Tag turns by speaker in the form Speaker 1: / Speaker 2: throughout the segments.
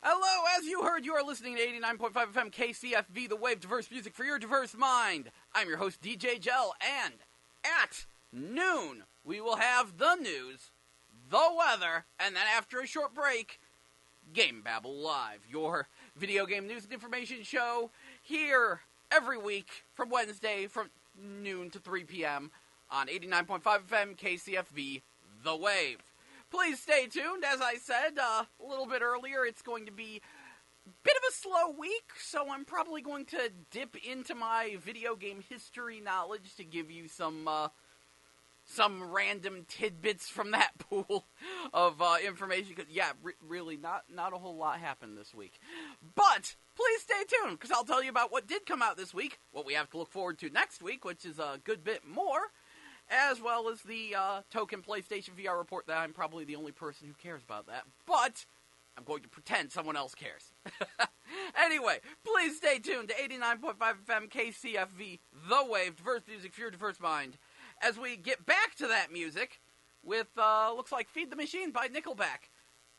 Speaker 1: Hello, as you heard, you are listening to 89.5 FM KCFV The Wave, diverse music for your diverse mind. I'm your host, DJ Gel, and at noon, we will have the news, the weather, and then after a short break, GameBabble Live, your video game news and information show here every week from Wednesday from noon to 3 p.m. on 89.5 FM KCFV The Wave. Please stay tuned. As I said a little bit earlier, it's going to be a bit of a slow week, so I'm probably going to dip into my video game history knowledge to give you some random tidbits from that pool of information. Yeah, really, not a whole lot happened this week. But please stay tuned, because I'll tell you about what did come out this week, what we have to look forward to next week, which is a good bit more, as well as the token PlayStation VR report that I'm probably the only person who cares about that. But I'm going to pretend someone else cares. Anyway, please stay tuned to 89.5 FM KCFV The Wave, diverse music for your diverse mind, as we get back to that music with, looks like Feed the Machine by Nickelback.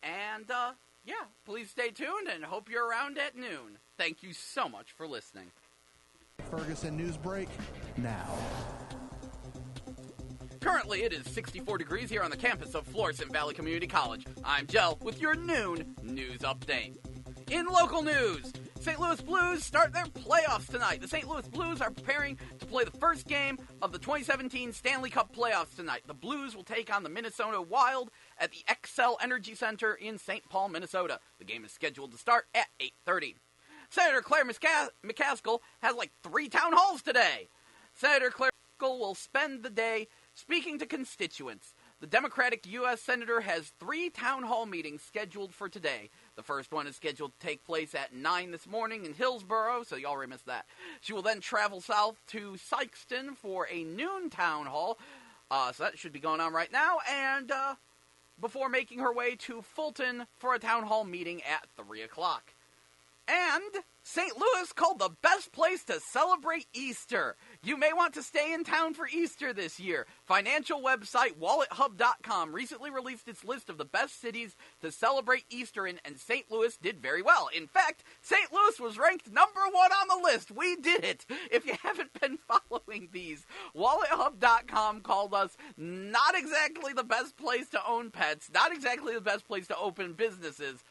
Speaker 1: And, yeah, please stay tuned and hope you're around at noon. Thank you so much for listening.
Speaker 2: Ferguson News Break now.
Speaker 1: Currently, it is 64 degrees here on the campus of Florissant Valley Community College. I'm Jel with your noon news update. In local news, St. Louis Blues start their playoffs tonight. The St. Louis Blues are preparing to play the first game of the 2017 Stanley Cup playoffs tonight. The Blues will take on the Minnesota Wild at the Xcel Energy Center in St. Paul, Minnesota. The game is scheduled to start at 8:30. Senator Claire McCaskill has like 3 town halls today. Senator Claire McCaskill will spend the day speaking to constituents. The Democratic U.S. Senator has 3 town hall meetings scheduled for today. The first one is scheduled to take place at 9 this morning in Hillsborough, so you already missed that. She will then travel south to Sikeston for a noon town hall, so that should be going on right now, and before making her way to Fulton for a town hall meeting at 3 o'clock. And St. Louis called the best place to celebrate Easter. You may want to stay in town for Easter this year. Financial website WalletHub.com recently released its list of the best cities to celebrate Easter in, and St. Louis did very well. In fact, St. Louis was ranked number 1 on the list. We did it. If you haven't been following these, WalletHub.com called us not exactly the best place to own pets, not exactly the best place to open businesses,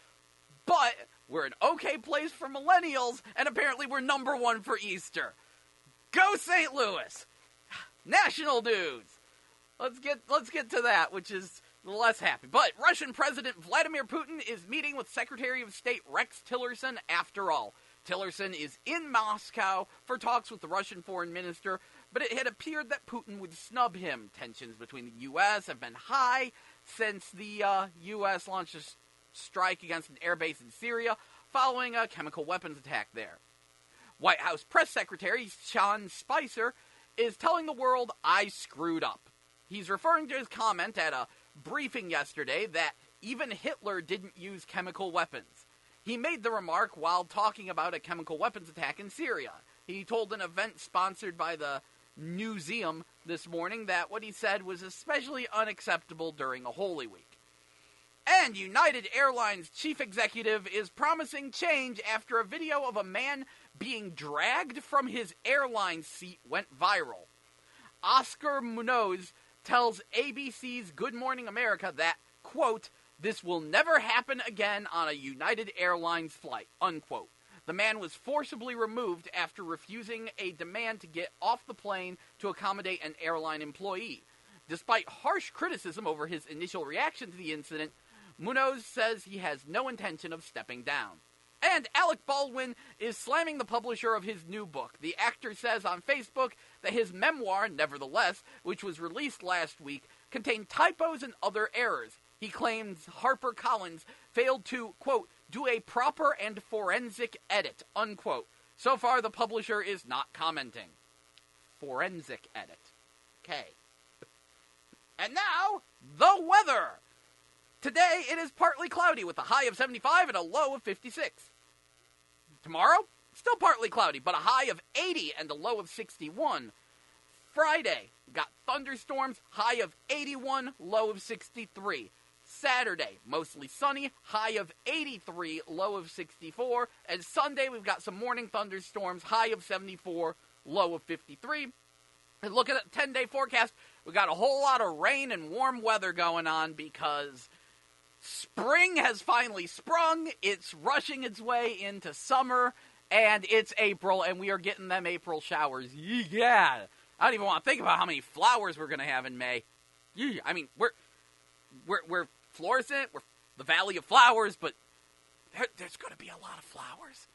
Speaker 1: but we're an okay place for millennials, and apparently we're number 1 for Easter. Go St. Louis! National news! Let's get to that, which is less happy. But Russian President Vladimir Putin is meeting with Secretary of State Rex Tillerson after all. Tillerson is in Moscow for talks with the Russian foreign minister, but it had appeared that Putin would snub him. Tensions between the U.S. have been high since the U.S. launched a strike against an airbase in Syria following a chemical weapons attack there. White House Press Secretary Sean Spicer is telling the world, "I screwed up." He's referring to his comment at a briefing yesterday that even Hitler didn't use chemical weapons. He made the remark while talking about a chemical weapons attack in Syria. He told an event sponsored by the Newseum this morning that what he said was especially unacceptable during a Holy Week. And United Airlines chief executive is promising change after a video of a man being dragged from his airline seat went viral. Oscar Munoz tells ABC's Good Morning America that, quote, "This will never happen again on a United Airlines flight," unquote. The man was forcibly removed after refusing a demand to get off the plane to accommodate an airline employee. Despite harsh criticism over his initial reaction to the incident, Munoz says he has no intention of stepping down. And Alec Baldwin is slamming the publisher of his new book. The actor says on Facebook that his memoir, Nevertheless, which was released last week, contained typos and other errors. He claims HarperCollins failed to, quote, "do a proper and forensic edit," unquote. So far, the publisher is not commenting. Forensic edit. Okay. And now, the weather. Today, it is partly cloudy with a high of 75 and a low of 56. Tomorrow, still partly cloudy, but a high of 80 and a low of 61. Friday, got thunderstorms, high of 81, low of 63. Saturday, mostly sunny, high of 83, low of 64. And Sunday, we've got some morning thunderstorms, high of 74, low of 53. And look at the 10-day forecast, we got a whole lot of rain and warm weather going on because spring has finally sprung. It's rushing its way into summer, and it's April, and we are getting them April showers. Yeah. I don't even want to think about how many flowers we're going to have in May. Yeah. I mean, we're Florissant, we're the Valley of Flowers, but there's going to be a lot of flowers.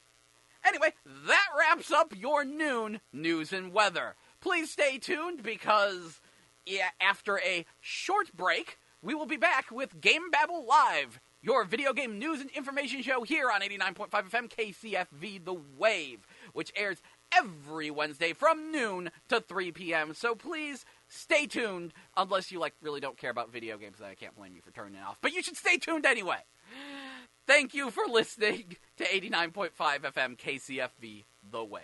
Speaker 1: Anyway, that wraps up your noon news and weather. Please stay tuned because after a short break, we will be back with GameBabble Live, your video game news and information show here on 89.5 FM KCFV The Wave, which airs every Wednesday from noon to 3 p.m. So please stay tuned, unless you really don't care about video games, then I can't blame you for turning it off. But you should stay tuned anyway. Thank you for listening to 89.5 FM KCFV The Wave.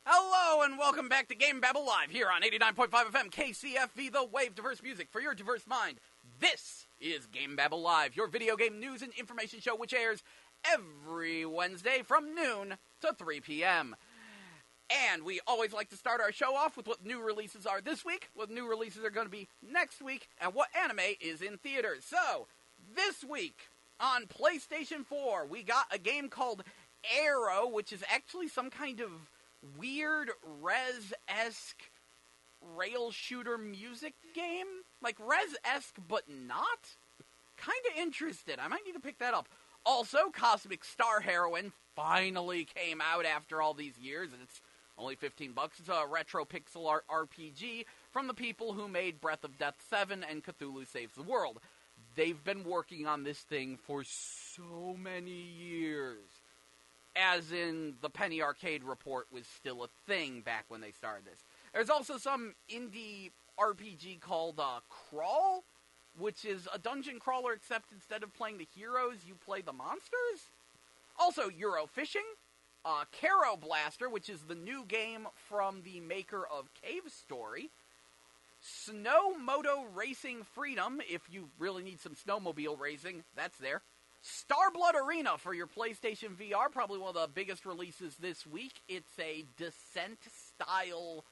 Speaker 1: Hello and welcome back to GameBabble Live here on 89.5 FM KCFV The Wave, diverse music for your diverse mind. This is GameBabble Live, your video game news and information show, which airs every Wednesday from noon to 3 p.m. And we always like to start our show off with what new releases are this week, what new releases are going to be next week, and what anime is in theaters. So, this week on PlayStation 4, we got a game called Arrow, which is actually some kind of weird Rez-esque rail shooter music game. Like Rez-esque, but not. Kind of interested. I might need to pick that up. Also, Cosmic Star Heroine finally came out after all these years, and it's only $15. It's a retro pixel art RPG from the people who made Breath of Death 7 and Cthulhu Saves the World. They've been working on this thing for so many years. As in, the Penny Arcade report was still a thing back when they started this. There's also some indie RPG called Crawl, which is a dungeon crawler, except instead of playing the heroes, you play the monsters. Also, Eurofishing, Caro Blaster, which is the new game from the maker of Cave Story, Snow Moto Racing Freedom, if you really need some snowmobile racing, that's there. Starblood Arena for your PlayStation VR, probably one of the biggest releases this week. It's a Descent-style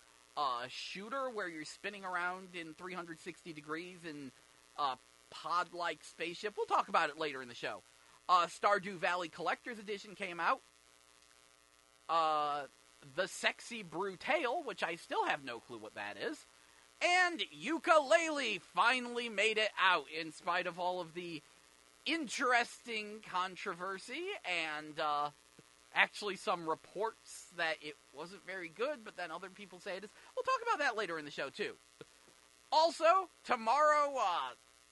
Speaker 1: shooter where you're spinning around in 360 degrees in a pod-like spaceship. We'll talk about it later in the show. Stardew Valley Collector's Edition came out. The Sexy Brutale, which I still have no clue what that is. And Yooka-Laylee finally made it out in spite of all of the interesting controversy and actually some reports that it wasn't very good, but then other people say it is. We'll talk about that later in the show, too. Also, tomorrow,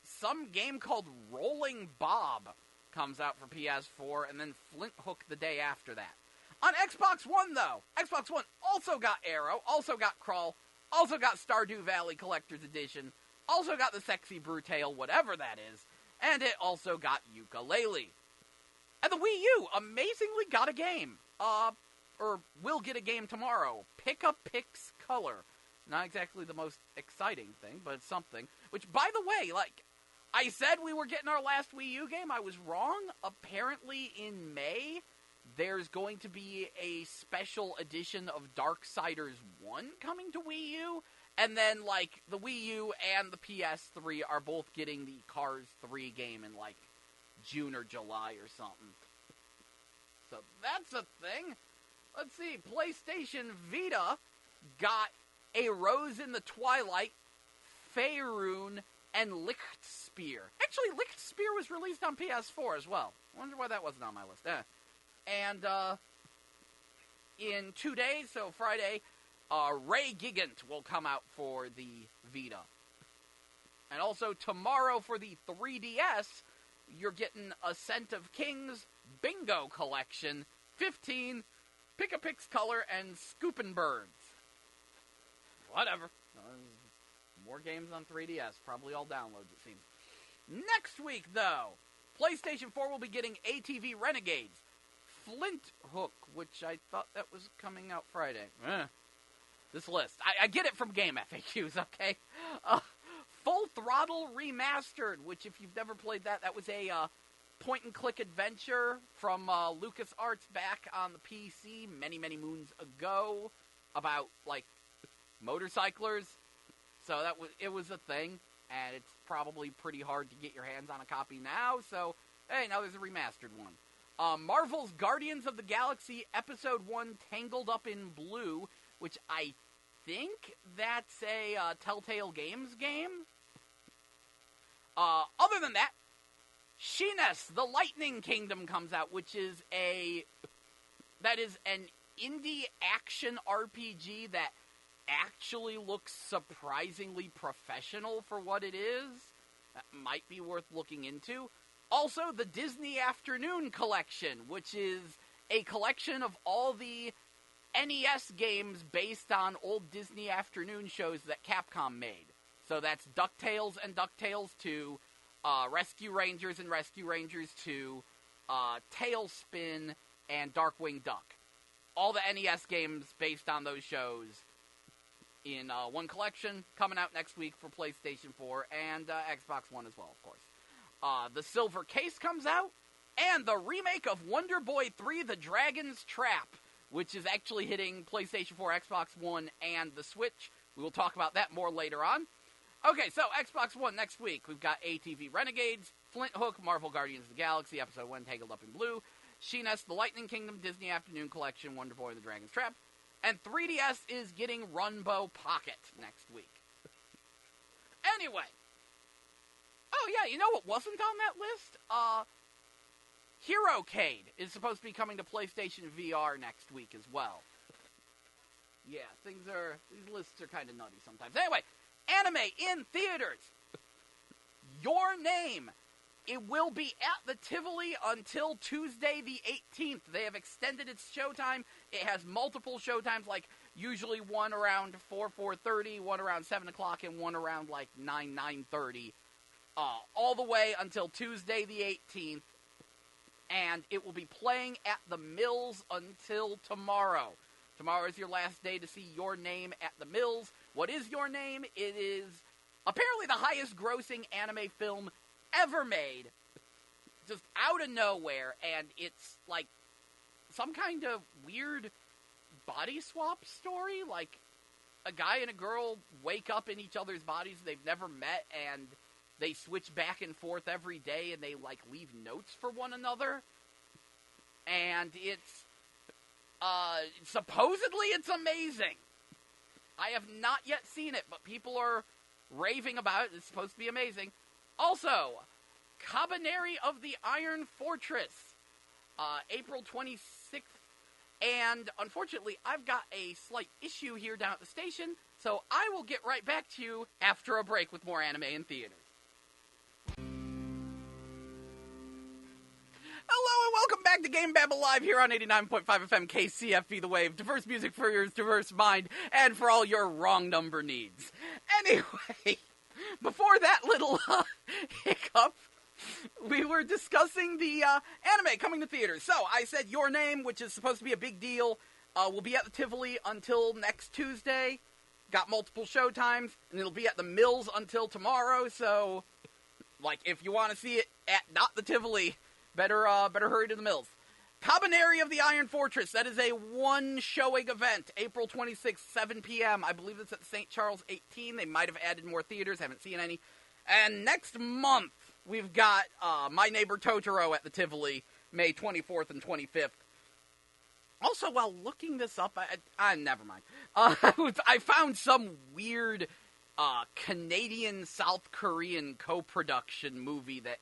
Speaker 1: some game called Rolling Bob comes out for PS4, and then Flint Hook the day after that. On Xbox One, though, Xbox One also got Arrow, also got Crawl, also got Stardew Valley Collector's Edition, also got the Sexy Brutale, whatever that is, and it also got Yooka-Laylee. And the Wii U amazingly got a game. Or will get a game tomorrow. Pick-a-Pix Color. Not exactly the most exciting thing, but it's something. Which, by the way, I said we were getting our last Wii U game. I was wrong. Apparently, in May, there's going to be a special edition of Darksiders 1 coming to Wii U. And then, the Wii U and the PS3 are both getting the Cars 3 game in, June or July or something. So that's a thing. Let's see. PlayStation Vita got A Rose in the Twilight, Faerun, and Lichtspear. Actually, Lichtspear was released on PS4 as well. I wonder why that wasn't on my list. And, in 2 days, so Friday, Ray Gigant will come out for the Vita. And also tomorrow for the 3DS, you're getting Ascent of Kings, Bingo Collection, 15, Pick-a-Pix Color, and Scoopin' Birds. Whatever. More games on 3DS. Probably all downloads, it seems. Next week, though, PlayStation 4 will be getting ATV Renegades, Flint Hook, which I thought that was coming out Friday. This list. I get it from Game FAQs, okay? Full Throttle Remastered, which if you've never played that was a point-and-click adventure from LucasArts back on the PC many, many moons ago about, like, motorcyclers. So it was a thing, and it's probably pretty hard to get your hands on a copy now, so, hey, now there's a remastered one. Marvel's Guardians of the Galaxy Episode 1 Tangled Up in Blue, which I think that's a Telltale Games game. Other than that, Shines, The Lightning Kingdom comes out, which is an indie action RPG that actually looks surprisingly professional for what it is. That might be worth looking into. Also, the Disney Afternoon Collection, which is a collection of all the NES games based on old Disney Afternoon shows that Capcom made. So that's DuckTales and DuckTales 2, Rescue Rangers and Rescue Rangers 2, Tailspin, and Darkwing Duck. All the NES games based on those shows in one collection, coming out next week for PlayStation 4 and Xbox One as well, of course. The Silver Case comes out, and the remake of Wonder Boy 3, The Dragon's Trap, which is actually hitting PlayStation 4, Xbox One, and the Switch. We will talk about that more later on. Okay, so Xbox One next week. We've got ATV Renegades, Flint Hook, Marvel Guardians of the Galaxy, Episode 1 Tangled Up in Blue, Shines, The Lightning Kingdom, Disney Afternoon Collection, Wonder Boy and the Dragon's Trap, and 3DS is getting Runbow Pocket next week. Anyway. Oh, yeah, you know what wasn't on that list? HeroCade is supposed to be coming to PlayStation VR next week as well. Yeah, these lists are kind of nutty sometimes. Anyway, anime in theaters. Your Name. It will be at the Tivoli until Tuesday the 18th. They have extended its showtime. It has multiple showtimes, like usually one around 4:30, one around 7 o'clock, and one around like 9:30. All the way until Tuesday the 18th. And it will be playing at the Mills until tomorrow. Tomorrow is your last day to see Your Name at the Mills. What is Your Name? It is apparently the highest grossing anime film ever made. Just out of nowhere. And it's like some kind of weird body swap story. Like a guy and a girl wake up in each other's bodies they've never met, and they switch back and forth every day, and they, like, leave notes for one another. And it's, supposedly it's amazing. I have not yet seen it, but people are raving about it. It's supposed to be amazing. Also, Cabaneri of the Iron Fortress, April 26th. And, unfortunately, I've got a slight issue here down at the station, so I will get right back to you after a break with more anime in theaters. Hello and welcome back to GameBabble Live here on 89.5 FM KCFV The Wave. Diverse music for your diverse mind and for all your wrong number needs. Anyway, before that little hiccup, we were discussing the anime coming to theaters. So I said Your Name, which is supposed to be a big deal, will be at the Tivoli until next Tuesday. Got multiple showtimes, and it'll be at the Mills until tomorrow. So, like, if you want to see it at not the Tivoli, better hurry to the Mills. Cabaneri of the Iron Fortress, that is a one-showing event, April 26th, 7 p.m. I believe it's at St. Charles 18. They might have added more theaters, haven't seen any. And next month, we've got My Neighbor Totoro at the Tivoli, May 24th and 25th. Also, while looking this up, never mind. I found some weird Canadian-South Korean co-production movie that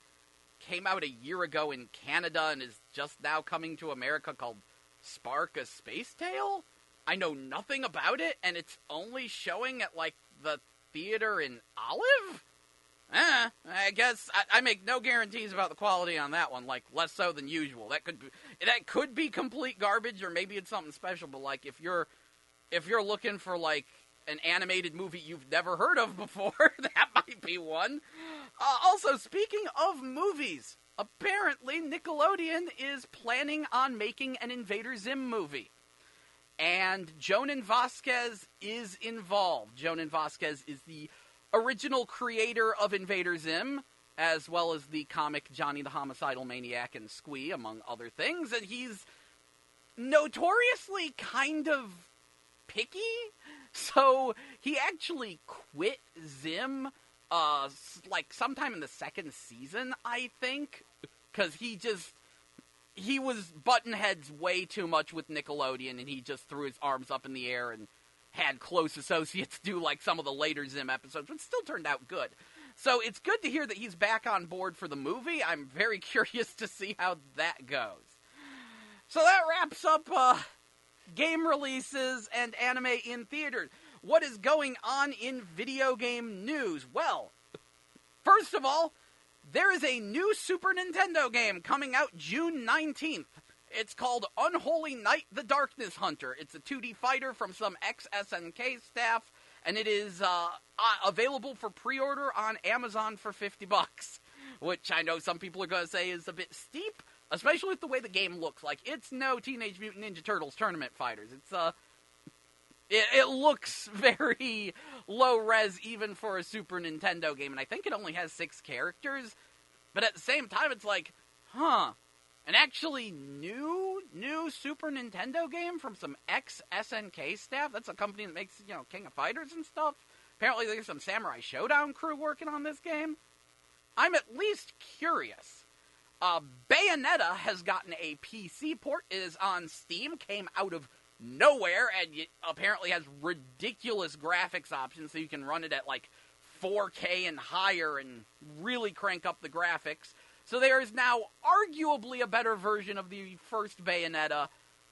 Speaker 1: came out a year ago in Canada and is just now coming to America called Spark a Space Tale? I know nothing about it, and it's only showing at, like, the theater in Olive? I guess I make no guarantees about the quality on that one, like, less so than usual. That could be complete garbage, or maybe it's something special, but, like, if you're looking for, like, an animated movie you've never heard of before, that might be one. Also, speaking of movies, apparently Nickelodeon is planning on making an Invader Zim movie. And Jonan Vasquez is involved. Jonan Vasquez is the original creator of Invader Zim, as well as the comic Johnny the Homicidal Maniac and Squee, among other things. And he's notoriously kind of picky. So he actually quit Zim, sometime in the second season, I think. Because he was button heads way too much with Nickelodeon, and he just threw his arms up in the air and had close associates do, some of the later Zim episodes, but still turned out good. So it's good to hear that he's back on board for the movie. I'm very curious to see how that goes. So that wraps up game releases and anime in theaters. What is going on in video game news? Well, first of all, there is a new Super Nintendo game coming out June 19th. It's called Unholy Knight: The Darkness Hunter. It's a 2D fighter from some ex-SNK staff, and it is available for pre-order on Amazon for $50, which I know some people are going to say is a bit steep, especially with the way the game looks. It's no Teenage Mutant Ninja Turtles Tournament Fighters. It looks very low-res even for a Super Nintendo game, and I think it only has 6 characters, but at the same time it's an actually new Super Nintendo game from some ex-SNK staff? That's a company that makes, King of Fighters and stuff. Apparently there's some Samurai Showdown crew working on this game. I'm at least curious. Bayonetta has gotten a PC port. It is on Steam, came out of nowhere, and it apparently has ridiculous graphics options, so you can run it at 4K and higher and really crank up the graphics. So there is now arguably a better version of the first Bayonetta,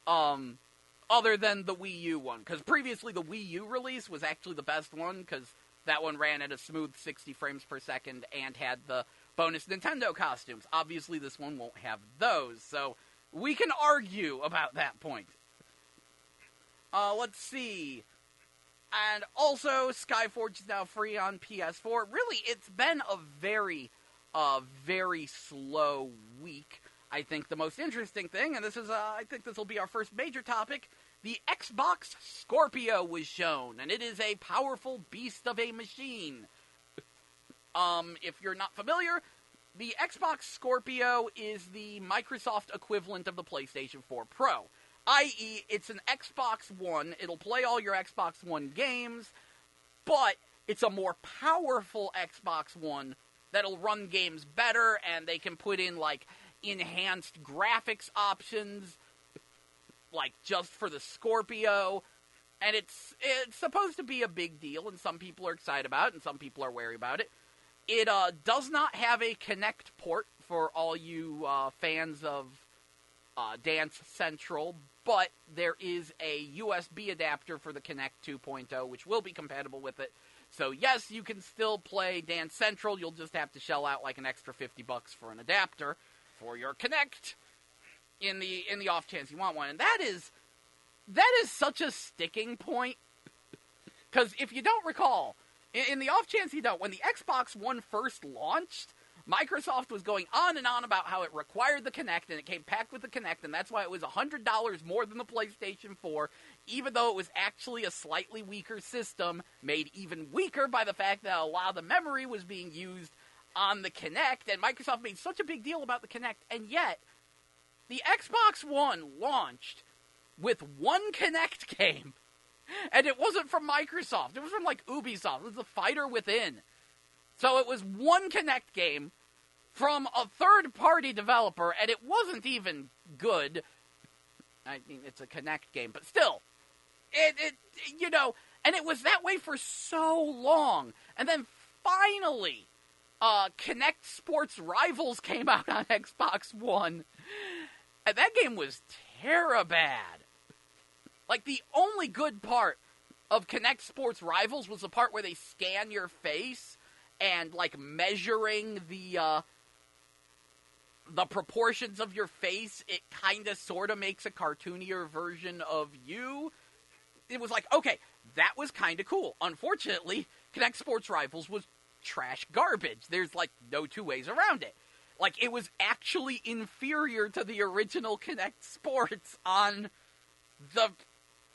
Speaker 1: other than the Wii U one, because previously the Wii U release was actually the best one, because that one ran at a smooth 60 frames per second and had the bonus Nintendo costumes. Obviously this one won't have those, so we can argue about that point. Let's see. And also, Skyforge is now free on PS4. Really, it's been a very slow week. I think the most interesting thing, and I think this will be our first major topic, the Xbox Scorpio was shown, and it is a powerful beast of a machine. If you're not familiar, the Xbox Scorpio is the Microsoft equivalent of the PlayStation 4 Pro. I.e., it's an Xbox One, it'll play all your Xbox One games, but it's a more powerful Xbox One that'll run games better, and they can put in, enhanced graphics options, just for the Scorpio, and it's supposed to be a big deal, and some people are excited about it, and some people are wary about it. It does not have a Kinect port for all you fans of Dance Central, but there is a USB adapter for the Kinect 2.0, which will be compatible with it. So yes, you can still play Dance Central, you'll just have to shell out an extra $50 for an adapter for your Kinect in the off chance you want one. And that is such a sticking point, because if you don't recall, in the off chance you don't, when the Xbox One first launched, Microsoft was going on and on about how it required the Kinect, and it came packed with the Kinect, and that's why it was $100 more than the PlayStation 4, even though it was actually a slightly weaker system, made even weaker by the fact that a lot of the memory was being used on the Kinect, and Microsoft made such a big deal about the Kinect, and yet, the Xbox One launched with one Kinect game, and it wasn't from Microsoft, it was from, Ubisoft, it was The Fighter Within. So it was one Kinect game from a third-party developer, and it wasn't even good. I mean, it's a Kinect game, but still, and it was that way for so long. And then finally, Kinect Sports Rivals came out on Xbox One, and that game was terabad. The only good part of Kinect Sports Rivals was the part where they scan your face, and, measuring the proportions of your face, it kinda sorta makes a cartoonier version of you. It was okay, that was kinda cool. Unfortunately, Kinect Sports Rivals was trash garbage. There's, no two ways around it. Like, it was actually inferior to the original Kinect Sports on the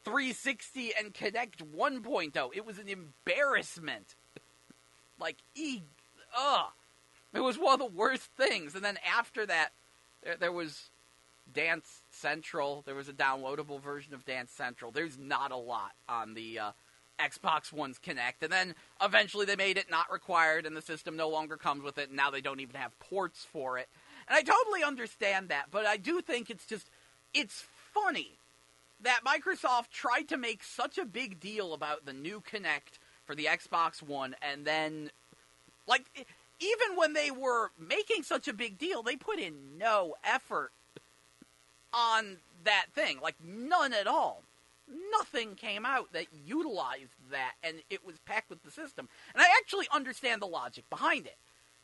Speaker 1: 360 and Kinect 1.0. It was an embarrassment. Like, it was one of the worst things. And then after that, there was Dance Central. There was a downloadable version of Dance Central. There's not a lot on the Xbox One's Kinect. And then eventually they made it not required, and the system no longer comes with it, and now they don't even have ports for it. And I totally understand that, but I do think it's funny that Microsoft tried to make such a big deal about the new Kinect for the Xbox One, and then, like, even when they were making such a big deal, they put in no effort on that thing. Like, none at all. Nothing came out that utilized that, and it was packed with the system. And I actually understand the logic behind it.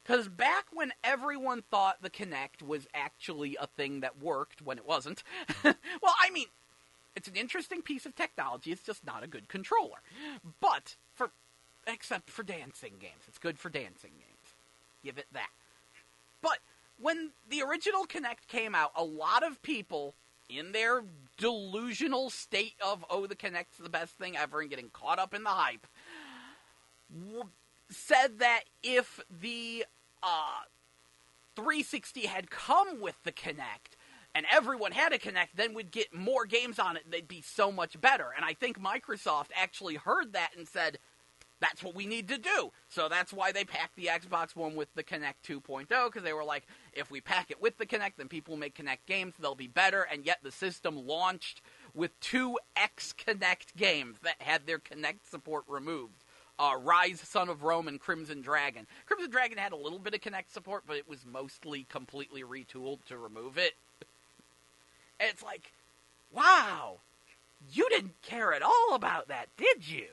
Speaker 1: Because back when everyone thought the Kinect was actually a thing that worked when it wasn't, well, I mean, it's an interesting piece of technology, it's just not a good controller. But, except for dancing games. It's good for dancing games. Give it that. But, when the original Kinect came out, a lot of people, in their delusional state of, the Kinect's the best thing ever, and getting caught up in the hype, said that if the 360 had come with the Kinect, and everyone had a Kinect, then we'd get more games on it, and they'd be so much better. And I think Microsoft actually heard that and said, that's what we need to do. So that's why they packed the Xbox One with the Kinect 2.0, because they were like, if we pack it with the Kinect, then people will make Kinect games, they'll be better, and yet the system launched with 2 X-Kinect games that had their Kinect support removed. Rise, Son of Rome, and Crimson Dragon. Crimson Dragon had a little bit of Kinect support, but it was mostly completely retooled to remove it. And it's like, wow, you didn't care at all about that, did you?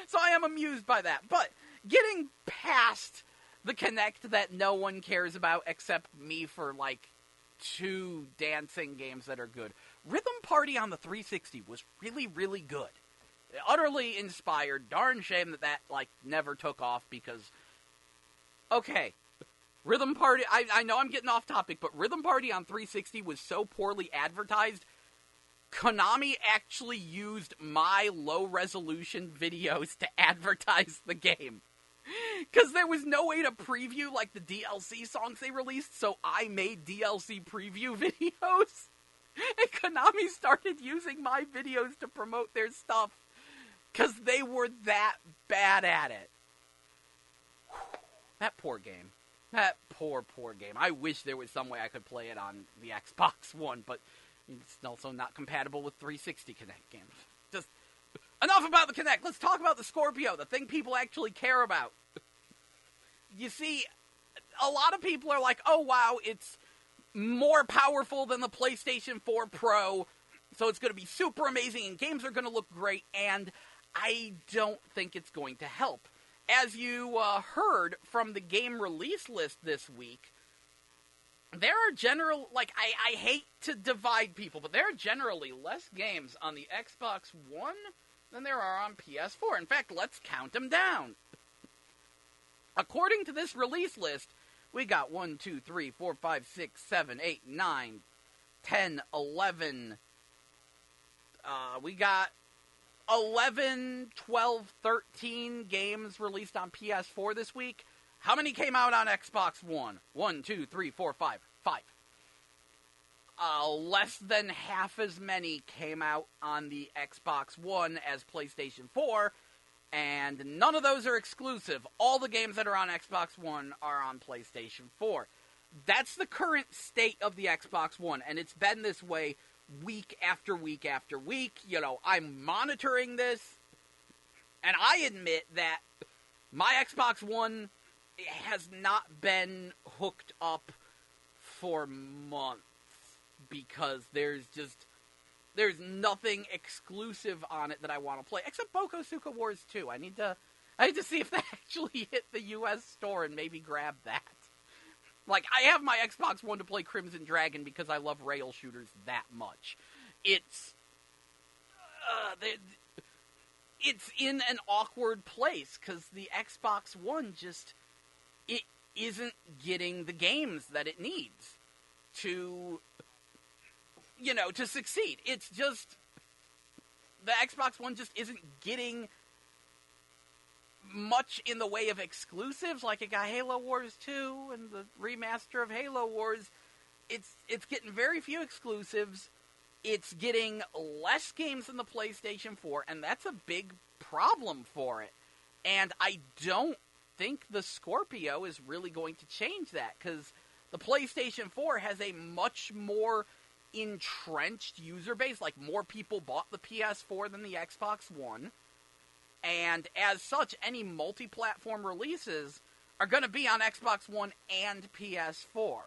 Speaker 1: So I am amused by that. But getting past the Kinect that no one cares about except me for, like, 2 dancing games that are good. Rhythm Party on the 360 was really, really good. Utterly inspired. Darn shame that, like, never took off because, okay, Rhythm Party, I know I'm getting off topic, but Rhythm Party on 360 was so poorly advertised, Konami actually used my low-resolution videos to advertise the game. Because there was no way to preview, like, the DLC songs they released, so I made DLC preview videos. And Konami started using my videos to promote their stuff, because they were that bad at it. That poor game. That poor game. I wish there was some way I could play it on the Xbox One, but it's also not compatible with 360 Kinect games. Just, enough about the Kinect. Let's talk about the Scorpio, the thing people actually care about. You see, a lot of people are like, oh wow, it's more powerful than the PlayStation 4 Pro, so it's going to be super amazing, and games are going to look great, and I don't think it's going to help. As you heard from the game release list this week, there are I hate to divide people, but there are generally less games on the Xbox One than there are on PS4. In fact, let's count them down. According to this release list, we got 1, 2, 3, 4, 5, 6, 7, 8, 9, 10, 11. We got 11, 12, 13 games released on PS4 this week. How many came out on Xbox One? 1, 2, 3, 4, 5. 5. Less than half as many came out on the Xbox One as PlayStation 4, and none of those are exclusive. All the games that are on Xbox One are on PlayStation 4. That's the current state of the Xbox One, and it's been this way week after week after week. You know, I'm monitoring this, and I admit that my Xbox One has not been hooked up for months because there's nothing exclusive on it that I want to play, except Bokosuka Wars 2. I need to see if that actually hit the US store and maybe grab that. Like, I have my Xbox One to play Crimson Dragon because I love rail shooters that much. It's in an awkward place because the Xbox One just, isn't getting the games that it needs to, to succeed. It's just, the Xbox One just isn't getting much in the way of exclusives. Like, it got Halo Wars 2 and the remaster of Halo Wars. It's getting very few exclusives. It's getting less games than the PlayStation 4, and that's a big problem for it. And I don't think the Scorpio is really going to change that, because the PlayStation 4 has a much more entrenched user base. Like, more people bought the PS4 than the Xbox One. And as such, any multi-platform releases are going to be on Xbox One and PS4.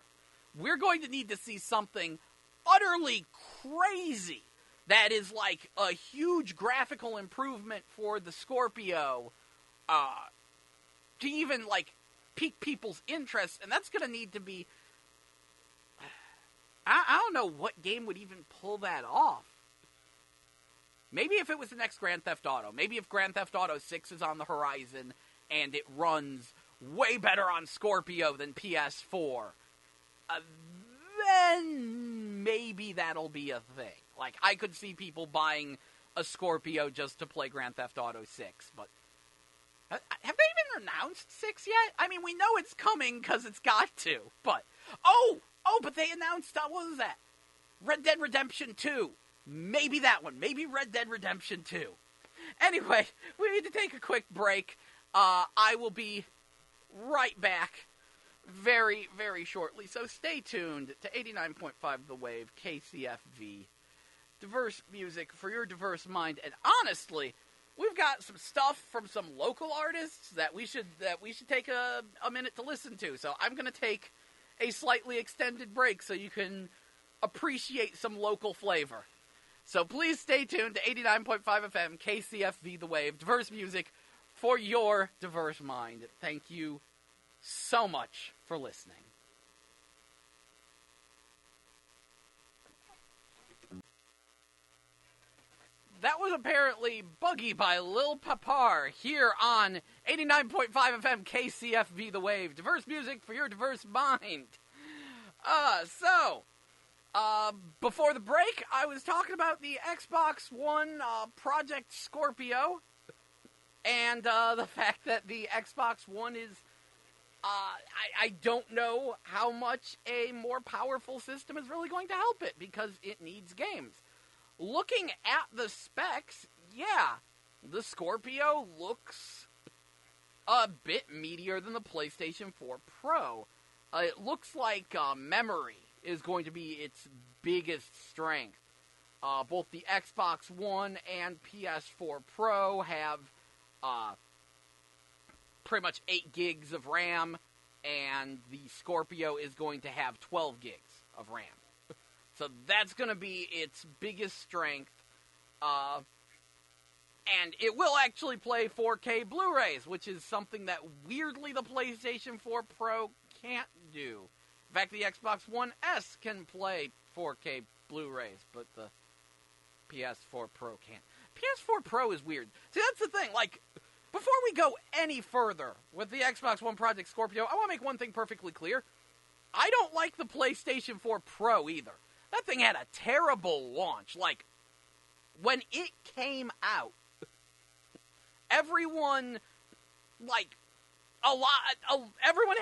Speaker 1: We're going to need to see something utterly crazy that is like a huge graphical improvement for the Scorpio to even like pique people's interest, and that's going to need to be, I don't know what game would even pull that off. Maybe if it was the next Grand Theft Auto. Maybe if Grand Theft Auto 6 is on the horizon and it runs way better on Scorpio than PS4, then maybe that'll be a thing. Like, I could see people buying a Scorpio just to play Grand Theft Auto 6, but have they even announced 6 yet? I mean, we know it's coming because it's got to, but... but they announced, what was that? Red Dead Redemption 2. Maybe that one. Maybe Red Dead Redemption 2. Anyway, we need to take a quick break. I will be right back very, very shortly, so stay tuned to 89.5 The Wave, KCFV. Diverse music for your diverse mind, and honestly, we've got some stuff from some local artists that we should take a minute to listen to. So I'm going to take a slightly extended break so you can appreciate some local flavor. So please stay tuned to 89.5 FM, KCFV The Wave, diverse music for your diverse mind. Thank you so much for listening. That was apparently Buggy by Lil Papar here on 89.5 FM KCFV The Wave. Diverse music for your diverse mind. Before the break, I was talking about the Xbox One Project Scorpio and the fact that the Xbox One is... I don't know how much a more powerful system is really going to help it, because it needs games. Looking at the specs, yeah, the Scorpio looks a bit meatier than the PlayStation 4 Pro. It looks like memory is going to be its biggest strength. Both the Xbox One and PS4 Pro have pretty much 8 gigs of RAM, and the Scorpio is going to have 12 gigs of RAM. So that's going to be its biggest strength. And it will actually play 4K Blu-rays, which is something that weirdly the PlayStation 4 Pro can't do. In fact, the Xbox One S can play 4K Blu-rays, but the PS4 Pro can't. PS4 Pro is weird. See, that's the thing, like... Before we go any further with the Xbox One Project Scorpio, I want to make one thing perfectly clear. I don't like the PlayStation 4 Pro either. That thing had a terrible launch. Like, when it came out, everyone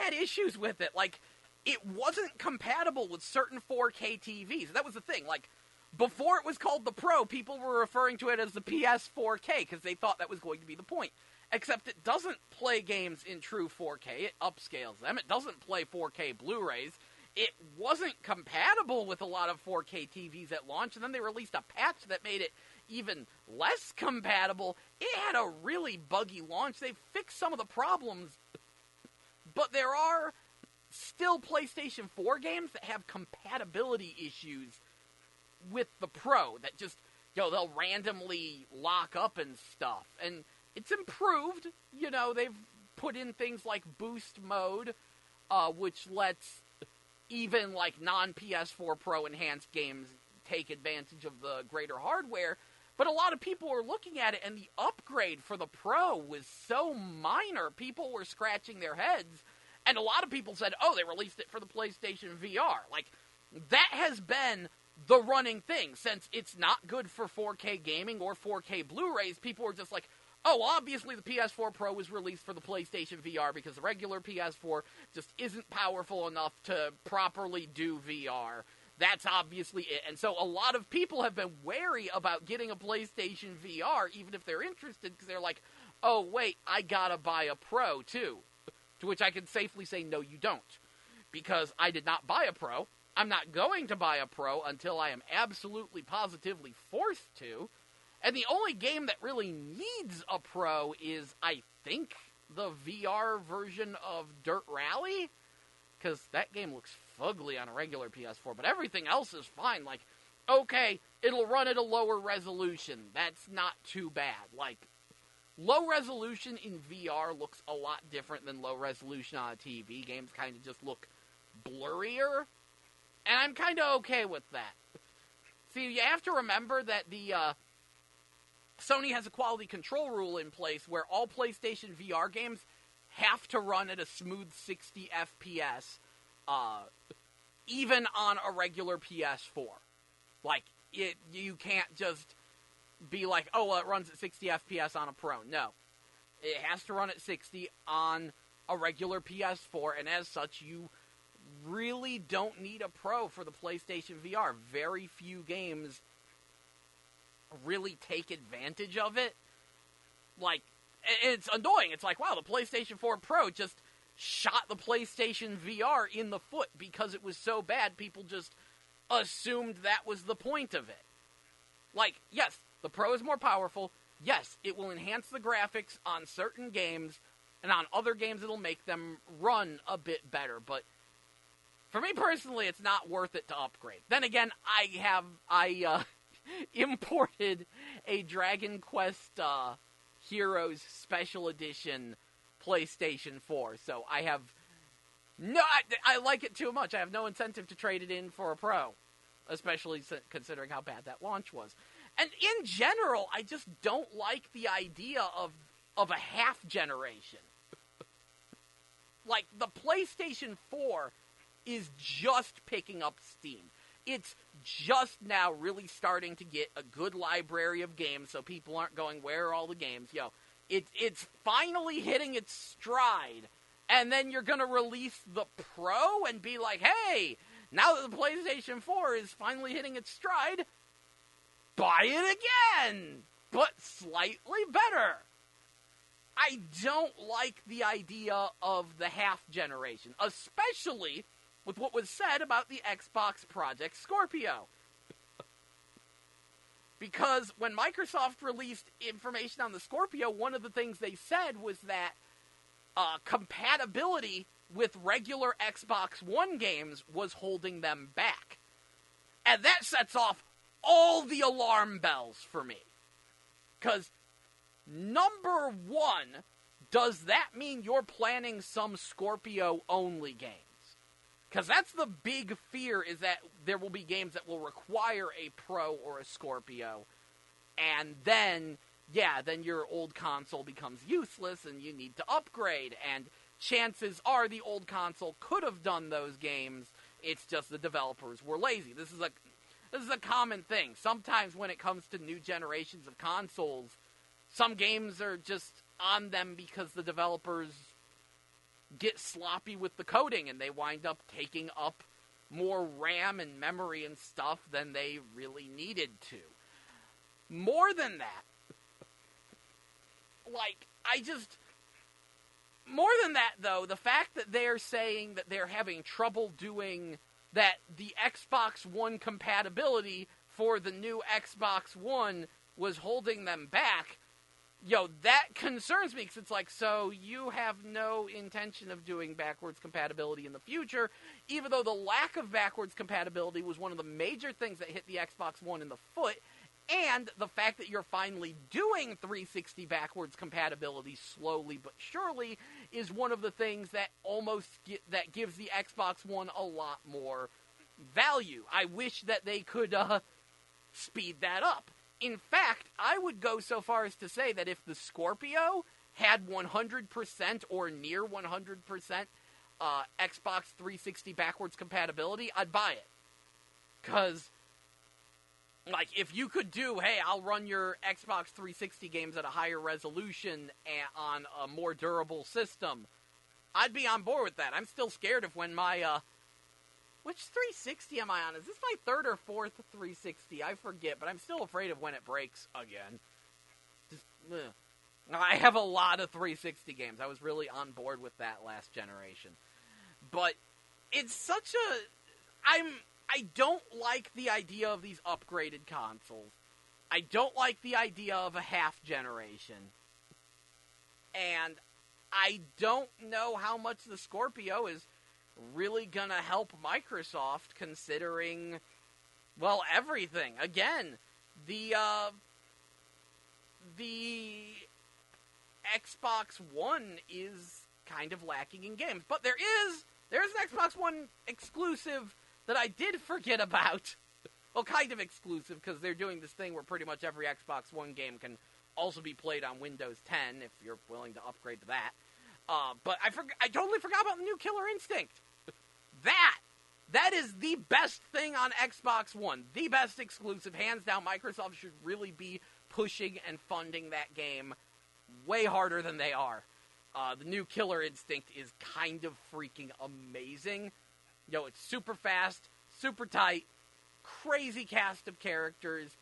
Speaker 1: had issues with it. Like, it wasn't compatible with certain 4K TVs. That was the thing. Like, before it was called the Pro, people were referring to it as the PS4K because they thought that was going to be the point. Except it doesn't play games in true 4K. It upscales them. It doesn't play 4K Blu-rays. It wasn't compatible with a lot of 4K TVs at launch, and then they released a patch that made it even less compatible. It had a really buggy launch. They fixed some of the problems, but there are still PlayStation 4 games that have compatibility issues with the Pro that just, they'll randomly lock up and stuff. And it's improved. They've put in things like boost mode, which lets even like non-PS4 Pro enhanced games take advantage of the greater hardware. But a lot of people were looking at it, and the upgrade for the Pro was so minor. People were scratching their heads, And a lot of people said, oh, they released it for the PlayStation VR. Like, that has been the running thing. Since it's not good for 4K gaming or 4K Blu-rays, people are just like, oh, obviously the PS4 Pro was released for the PlayStation VR because the regular PS4 just isn't powerful enough to properly do VR. That's obviously it. And so a lot of people have been wary about getting a PlayStation VR, even if they're interested, because they're like, oh, wait, I gotta buy a Pro, too. To which I can safely say, no, you don't. Because I did not buy a Pro. I'm not going to buy a Pro until I am absolutely positively forced to. And the only game that really needs a Pro is, I think, the VR version of Dirt Rally. Because that game looks fugly on a regular PS4. But everything else is fine. Like, okay, it'll run at a lower resolution. That's not too bad. Like, low resolution in VR looks a lot different than low resolution on a TV. Games kind of just look blurrier, and I'm kind of okay with that. See, you have to remember that the Sony has a quality control rule in place where all PlayStation VR games have to run at a smooth 60 FPS, even on a regular PS4. Like, you can't just be like, oh, well, it runs at 60 FPS on a Pro. No. It has to run at 60 on a regular PS4, and as such, you really don't need a Pro for the PlayStation VR. Very few games really take advantage of it. Like, it's annoying. It's like, wow, the PlayStation 4 Pro just shot the PlayStation VR in the foot because it was so bad, people just assumed that was the point of it. Like, yes, the Pro is more powerful. Yes, it will enhance the graphics on certain games, and on other games it'll make them run a bit better. But for me personally, it's not worth it to upgrade. Then again, I imported a Dragon Quest Heroes Special Edition PlayStation 4, so I have no. I like it too much. I have no incentive to trade it in for a Pro, especially considering how bad that launch was. And in general, I just don't like the idea of a half generation. Like, the PlayStation 4 is just picking up steam. It's just now really starting to get a good library of games, so people aren't going, where are all the games? It's finally hitting its stride, and then you're going to release the Pro and be like, hey, now that the PlayStation 4 is finally hitting its stride, buy it again, but slightly better. I don't like the idea of the half generation, especially with what was said about the Xbox Project Scorpio. Because when Microsoft released information on the Scorpio, one of the things they said was that compatibility with regular Xbox One games was holding them back. And that sets off all the alarm bells for me. Because, number one, does that mean you're planning some Scorpio-only games? Because that's the big fear, is that there will be games that will require a Pro or a Scorpio. And then, then your old console becomes useless and you need to upgrade. And chances are the old console could have done those games, it's just the developers were lazy. This is a common thing. Sometimes when it comes to new generations of consoles, some games are just on them because the developers get sloppy with the coding and they wind up taking up more RAM and memory and stuff than they really needed to. More than that, more than that, though, the fact that they're saying that they're having trouble doing that, the Xbox One compatibility for the new Xbox One was holding them back, that concerns me, because it's like, so you have no intention of doing backwards compatibility in the future, even though the lack of backwards compatibility was one of the major things that hit the Xbox One in the foot, and the fact that you're finally doing 360 backwards compatibility slowly but surely is one of the things that that gives the Xbox One a lot more value. I wish that they could speed that up. In fact, I would go so far as to say that if the Scorpio had 100% or near 100% Xbox 360 backwards compatibility, I'd buy it. Because, like, if you could do, hey, I'll run your Xbox 360 games at a higher resolution and on a more durable system, I'd be on board with that. I'm still scared of when my, which 360 am I on? Is this my third or fourth 360? I forget, but I'm still afraid of when it breaks again. I have a lot of 360 games. I was really on board with that last generation. But it's such a... I don't like the idea of these upgraded consoles. I don't like the idea of a half generation. And I don't know how much the Scorpio is really gonna help Microsoft, considering, well, everything. Again, the Xbox One is kind of lacking in games. But there's an Xbox One exclusive that I did forget about. Well, kind of exclusive, because they're doing this thing where pretty much every Xbox One game can also be played on Windows 10, if you're willing to upgrade to that. But I totally forgot about the new Killer Instinct. That is the best thing on Xbox One. The best exclusive. Hands down, Microsoft should really be pushing and funding that game way harder than they are. The new Killer Instinct is kind of freaking amazing. It's super fast, super tight, crazy cast of characters.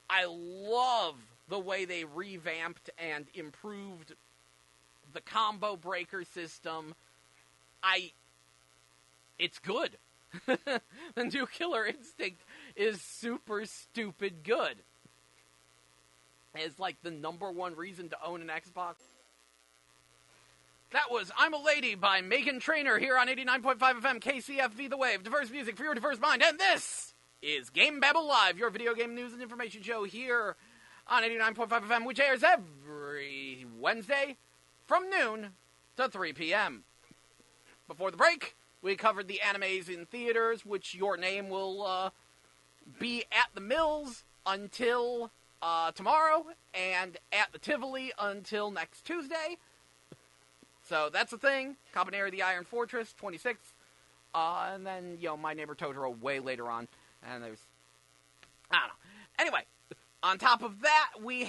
Speaker 1: I love the way they revamped and improved the combo breaker system. It's good. The new Killer Instinct is super stupid good. It's like the number one reason to own an Xbox. That was I'm a Lady by Megan Trainor here on 89.5 FM KCFV The Wave. Diverse music for your diverse mind. And this is GameBabble Live, your video game news and information show here on 89.5 FM, which airs every Wednesday from noon to 3 p.m. Before the break, we covered the animes in theaters, which your name will be at the Mills until tomorrow, and at the Tivoli until next Tuesday. So that's the thing. Cabanera the Iron Fortress, 26th. And then, My Neighbor Totoro way later on. And there's... I don't know. Anyway, on top of that, we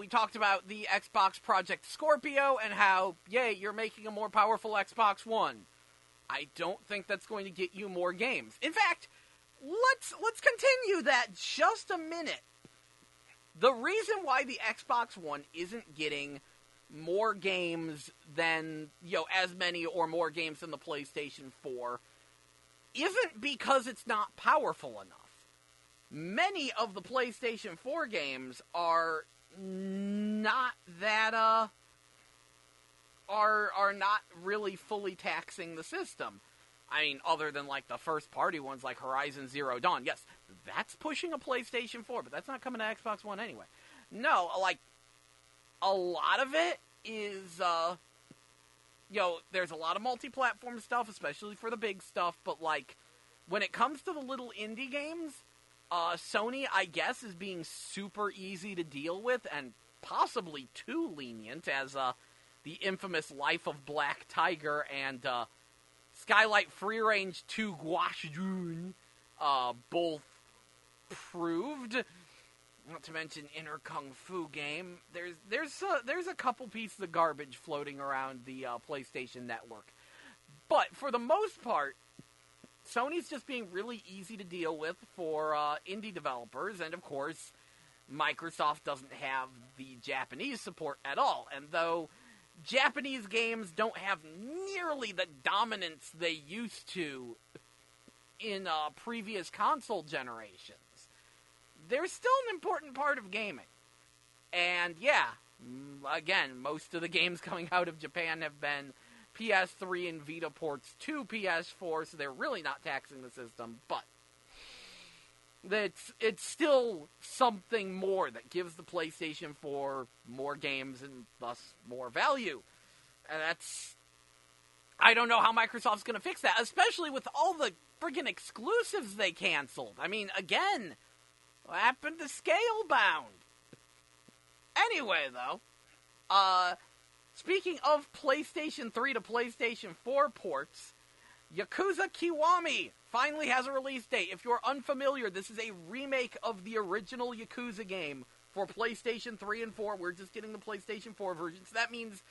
Speaker 1: talked about the Xbox Project Scorpio and how, yay, you're making a more powerful Xbox One. I don't think that's going to get you more games. In fact, let's continue that just a minute. The reason why the Xbox One isn't getting more games than, as many or more games than the PlayStation 4 isn't because it's not powerful enough. Many of the PlayStation 4 games are not that, are not really fully taxing the system. I mean, other than, like, the first-party ones like Horizon Zero Dawn. Yes, that's pushing a PlayStation 4, but that's not coming to Xbox One anyway. No, like, a lot of it is, there's a lot of multi-platform stuff, especially for the big stuff, but, like, when it comes to the little indie games, Sony, I guess, is being super easy to deal with, and possibly too lenient, as, the infamous Life of Black Tiger and, Skylight Free Range 2 Guashjun, both proved. Not to mention Inner Kung Fu game. There's a couple pieces of garbage floating around the PlayStation Network. But for the most part, Sony's just being really easy to deal with for indie developers, and of course, Microsoft doesn't have the Japanese support at all. And though Japanese games don't have nearly the dominance they used to in previous console generations, they're still an important part of gaming. And yeah, again, most of the games coming out of Japan have been PS3 and Vita ports to PS4, so they're really not taxing the system, but it's still something more that gives the PlayStation 4 more games and thus more value. And I don't know how Microsoft's going to fix that, especially with all the friggin' exclusives they canceled. I mean, again, what happened to Scalebound? Anyway, though, Speaking of PlayStation 3 to PlayStation 4 ports, Yakuza Kiwami finally has a release date. If you're unfamiliar, this is a remake of the original Yakuza game for PlayStation 3 and 4. We're just getting the PlayStation 4 version, so that means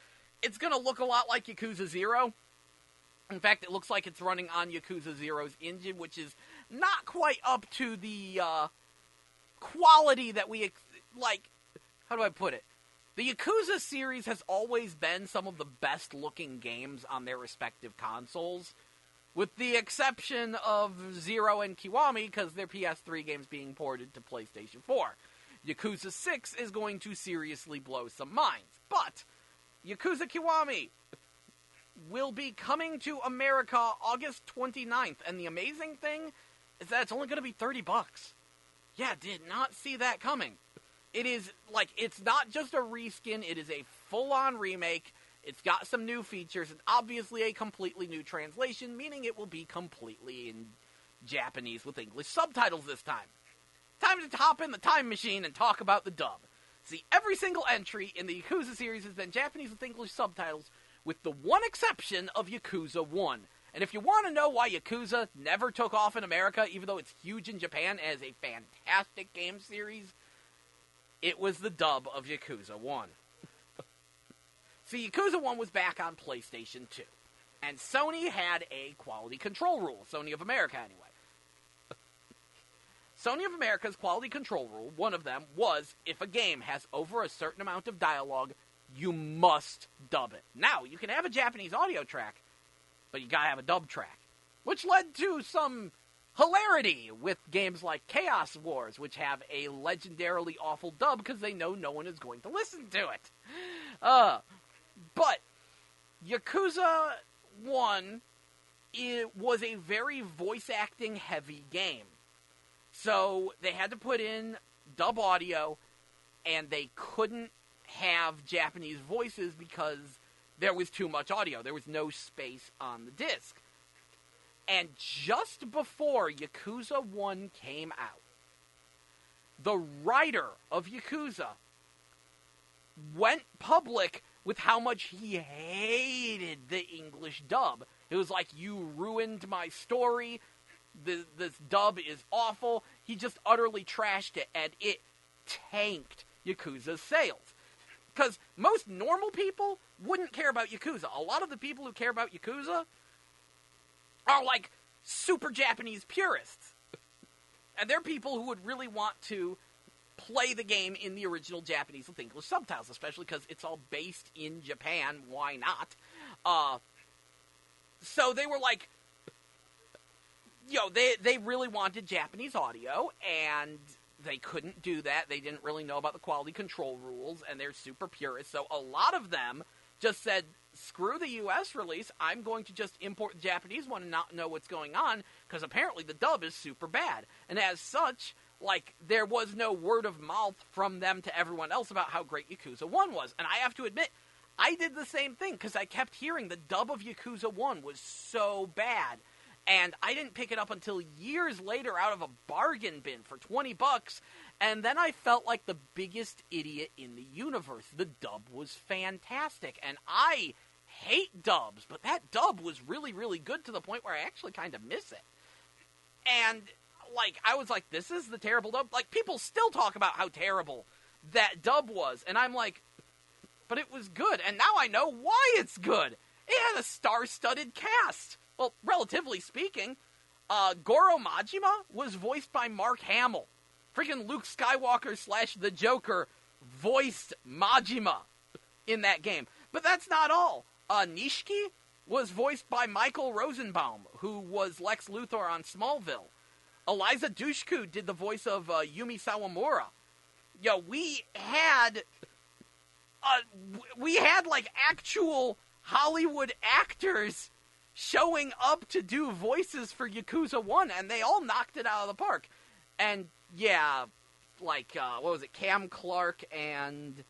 Speaker 1: it's going to look a lot like Yakuza 0. In fact, it looks like it's running on Yakuza 0's engine, which is not quite up to the quality that we, like, how do I put it? The Yakuza series has always been some of the best-looking games on their respective consoles, with the exception of 0 and Kiwami, because they're PS3 games being ported to PlayStation 4. Yakuza 6 is going to seriously blow some minds, but Yakuza Kiwami will be coming to America August 29th, and the amazing thing is that it's only going to be $30. Yeah, did not see that coming. It is, like, it's not just a reskin, it is a full-on remake. It's got some new features, and obviously a completely new translation, meaning it will be completely in Japanese with English subtitles this time. Time to hop in the time machine and talk about the dub. See, every single entry in the Yakuza series has been Japanese with English subtitles, with the one exception of Yakuza 1. And if you want to know why Yakuza never took off in America, even though it's huge in Japan as a fantastic game series, it was the dub of Yakuza 1. See, Yakuza 1 was back on PlayStation 2. And Sony had a quality control rule. Sony of America, anyway. Sony of America's quality control rule, one of them, was if a game has over a certain amount of dialogue, you must dub it. Now, you can have a Japanese audio track, but you gotta have a dub track. Which led to some hilarity with games like Chaos Wars, which have a legendarily awful dub because they know no one is going to listen to it. But Yakuza 1 was a very voice acting heavy game. So they had to put in dub audio, and they couldn't have Japanese voices because there was too much audio. There was no space on the disc. And just before Yakuza 1 came out, the writer of Yakuza went public with how much he hated the English dub. It was like, you ruined my story. This dub is awful. He just utterly trashed it, and it tanked Yakuza's sales. Because most normal people wouldn't care about Yakuza. A lot of the people who care about Yakuza are like super Japanese purists. And they're people who would really want to play the game in the original Japanese with English subtitles, especially because it's all based in Japan. Why not? So they were like, they really wanted Japanese audio, and they couldn't do that. They didn't really know about the quality control rules, and they're super purist. So a lot of them just said, screw the US release, I'm going to just import the Japanese one and not know what's going on, because apparently the dub is super bad. And as such, like, there was no word of mouth from them to everyone else about how great Yakuza 1 was. And I have to admit, I did the same thing, because I kept hearing the dub of Yakuza 1 was so bad. And I didn't pick it up until years later out of a bargain bin for $20, and then I felt like the biggest idiot in the universe. The dub was fantastic, and I hate dubs, but that dub was really, really good to the point where I actually kind of miss it. And, like, I was like, this is the terrible dub? Like, people still talk about how terrible that dub was, and I'm like, but it was good, and now I know why it's good. It had a star-studded cast. Well, relatively speaking, Goro Majima was voiced by Mark Hamill. Freaking Luke Skywalker / the Joker voiced Majima in that game. But that's not all. Nishiki was voiced by Michael Rosenbaum, who was Lex Luthor on Smallville. Eliza Dushku did the voice of Yumi Sawamura. We had like actual Hollywood actors showing up to do voices for Yakuza 1, and they all knocked it out of the park. And, yeah, like, what was it, Cam Clark and,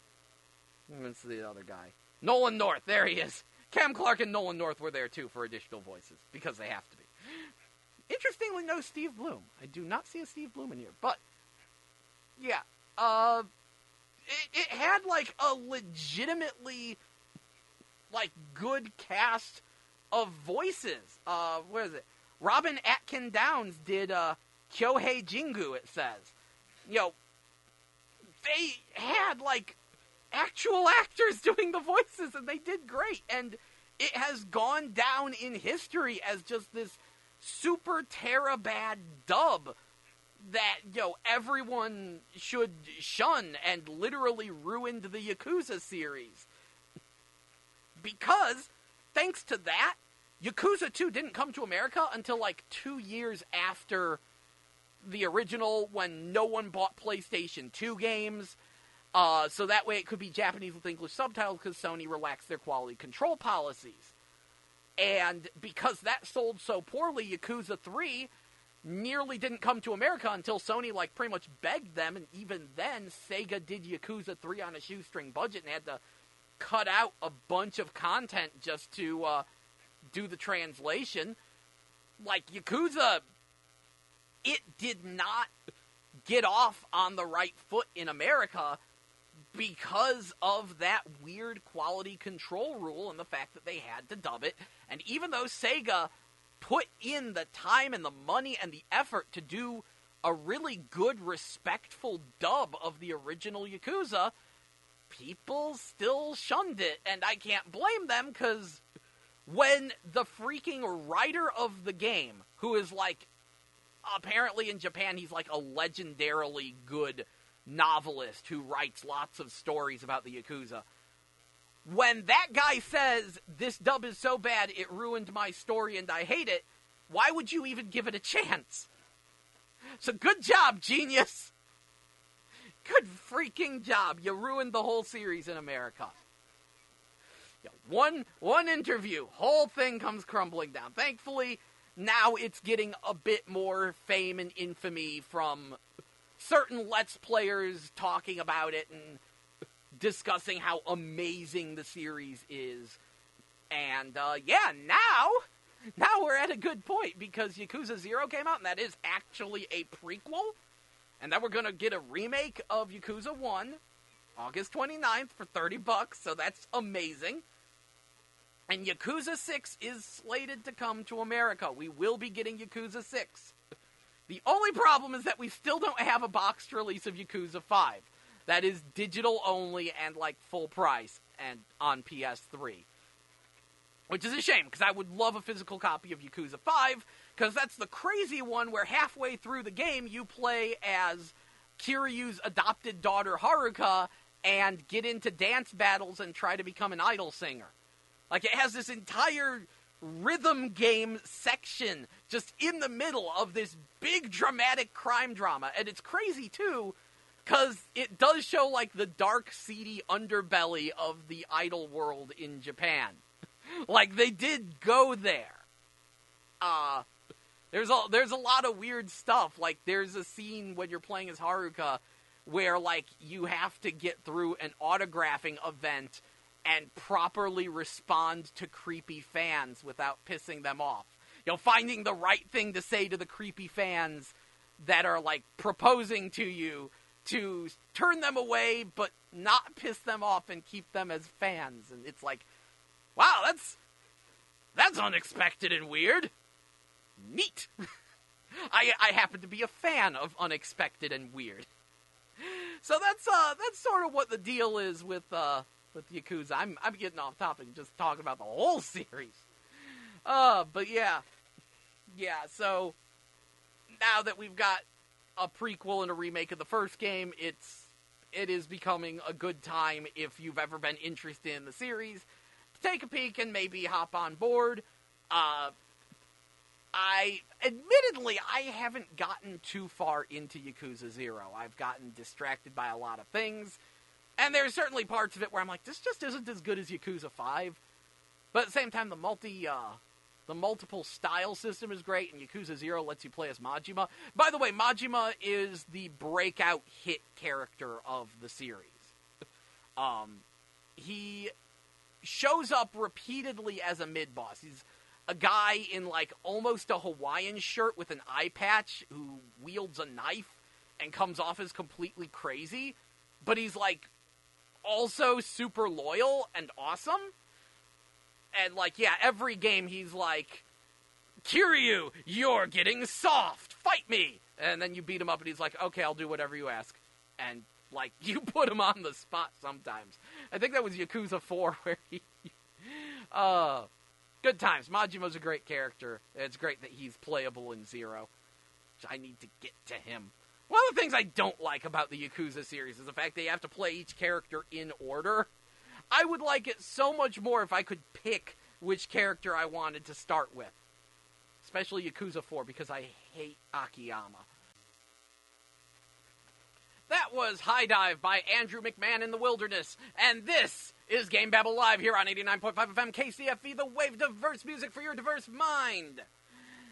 Speaker 1: what's the other guy? Nolan North, there he is. Cam Clark and Nolan North were there, too, for additional voices, because they have to be. Interestingly, no Steve Bloom. I do not see a Steve Bloom in here, but, yeah, it had, like, a legitimately like, good cast of voices. What is it? Robin Atkin Downs did, Kyohei Jingu, it says. You know, they had, like, actual actors doing the voices, and they did great. And it has gone down in history as just this super terabad dub that, you know, everyone should shun and literally ruined the Yakuza series. Because, thanks to that, Yakuza 2 didn't come to America until, like, 2 years after the original, when no one bought PlayStation 2 games. So that way it could be Japanese with English subtitles, because Sony relaxed their quality control policies. And because that sold so poorly, Yakuza 3 nearly didn't come to America until Sony, like, pretty much begged them, and even then, Sega did Yakuza 3 on a shoestring budget and had to cut out a bunch of content just to do the translation. Like, Yakuza, it did not get off on the right foot in America because of that weird quality control rule and the fact that they had to dub it. And even though Sega put in the time and the money and the effort to do a really good, respectful dub of the original Yakuza, people still shunned it, and I can't blame them, because when the freaking writer of the game, who is, like, apparently in Japan, he's, like, a legendarily good novelist who writes lots of stories about the Yakuza, when that guy says, this dub is so bad, it ruined my story and I hate it, why would you even give it a chance? So good job, genius! Good freaking job. You ruined the whole series in America. Yeah, one interview, whole thing comes crumbling down. Thankfully, now it's getting a bit more fame and infamy from certain Let's Players talking about it and discussing how amazing the series is. And, yeah, now we're at a good point, because Yakuza 0 came out, and that is actually a prequel. And then we're going to get a remake of Yakuza 1, August 29th for $30, so that's amazing. And Yakuza 6 is slated to come to America. We will be getting Yakuza 6. The only problem is that we still don't have a boxed release of Yakuza 5. That is digital only and, like, full price and on PS3. Which is a shame, because I would love a physical copy of Yakuza 5, because that's the crazy one where halfway through the game you play as Kiryu's adopted daughter Haruka and get into dance battles and try to become an idol singer. Like, it has this entire rhythm game section just in the middle of this big dramatic crime drama. And it's crazy, too, because it does show, like, the dark, seedy underbelly of the idol world in Japan. Like, they did go there. There's a lot of weird stuff. Like, there's a scene when you're playing as Haruka where, like, you have to get through an autographing event and properly respond to creepy fans without pissing them off. You know, finding the right thing to say to the creepy fans that are, like, proposing to you to turn them away but not piss them off and keep them as fans. And it's like, wow, that's unexpected and weird. Neat. I happen to be a fan of unexpected and weird. So that's sort of what the deal is with Yakuza. I'm getting off topic and just talking about the whole series. But yeah. So now that we've got a prequel and a remake of the first game, it is becoming a good time, if you've ever been interested in the series, to take a peek and maybe hop on board. Admittedly, I haven't gotten too far into Yakuza 0. I've gotten distracted by a lot of things, and there's certainly parts of it where I'm like, this just isn't as good as Yakuza 5. But at the same time, the multiple style system is great, and Yakuza 0 lets you play as Majima. By the way, Majima is the breakout hit character of the series. He shows up repeatedly as a mid-boss. He's a guy in, like, almost a Hawaiian shirt with an eye patch who wields a knife and comes off as completely crazy, but he's, like, also super loyal and awesome. And, like, yeah, every game he's like, Kiryu, you're getting soft, fight me! And then you beat him up and he's like, okay, I'll do whatever you ask. And, like, you put him on the spot sometimes. I think that was Yakuza 4 where he... good times. Majima's a great character. It's great that he's playable in Zero. Which I need to get to him. One of the things I don't like about the Yakuza series is the fact that you have to play each character in order. I would like it so much more if I could pick which character I wanted to start with. Especially Yakuza 4, because I hate Akiyama. That was High Dive by Andrew McMahon in the Wilderness, and this is GameBabble Live here on 89.5 FM KCFV The Wave, diverse music for your diverse mind.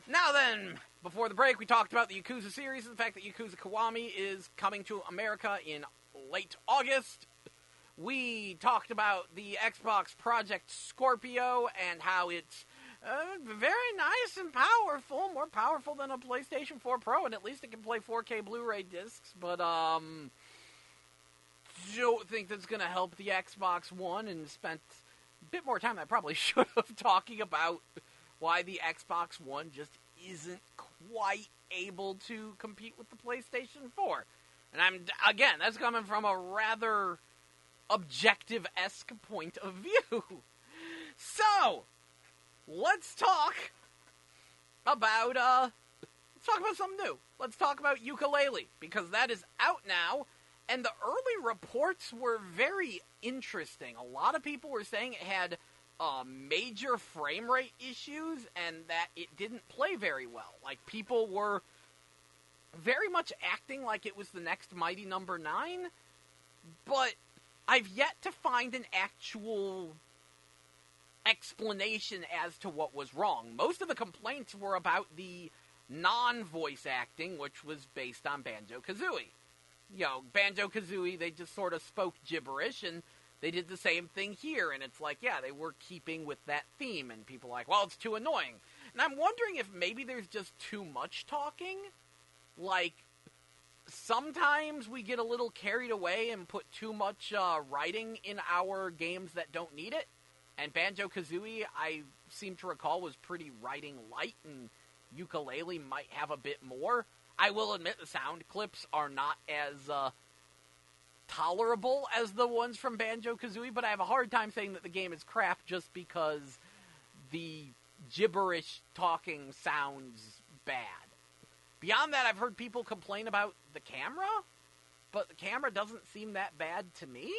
Speaker 1: Now then, before the break, we talked about the Yakuza series and the fact that Yakuza Kiwami is coming to America in late August. We talked about the Xbox Project Scorpio and how it's very nice and powerful, more powerful than a PlayStation 4 Pro, and at least it can play 4K Blu-ray discs, but don't think that's going to help the Xbox One, and spent a bit more time than I probably should have talking about why the Xbox One just isn't quite able to compete with the PlayStation 4. And again, that's coming from a rather objective-esque point of view. So, let's talk about something new. Let's talk about Yooka-Laylee, because that is out now, and the early reports were very interesting. A lot of people were saying it had major frame rate issues and that it didn't play very well. Like, people were very much acting like it was the next Mighty Number 9, but I've yet to find an actual explanation as to what was wrong. Most of the complaints were about the non-voice acting, which was based on Banjo-Kazooie. You know, Banjo-Kazooie, they just sort of spoke gibberish, and they did the same thing here, and it's like, yeah, they were keeping with that theme, and people are like, well, it's too annoying. And I'm wondering if maybe there's just too much talking. Like, sometimes we get a little carried away and put too much writing in our games that don't need it. And Banjo-Kazooie, I seem to recall, was pretty writing light, and Yooka-Laylee might have a bit more. I will admit the sound clips are not as tolerable as the ones from Banjo-Kazooie, but I have a hard time saying that the game is crap just because the gibberish talking sounds bad. Beyond that, I've heard people complain about the camera, but the camera doesn't seem that bad to me.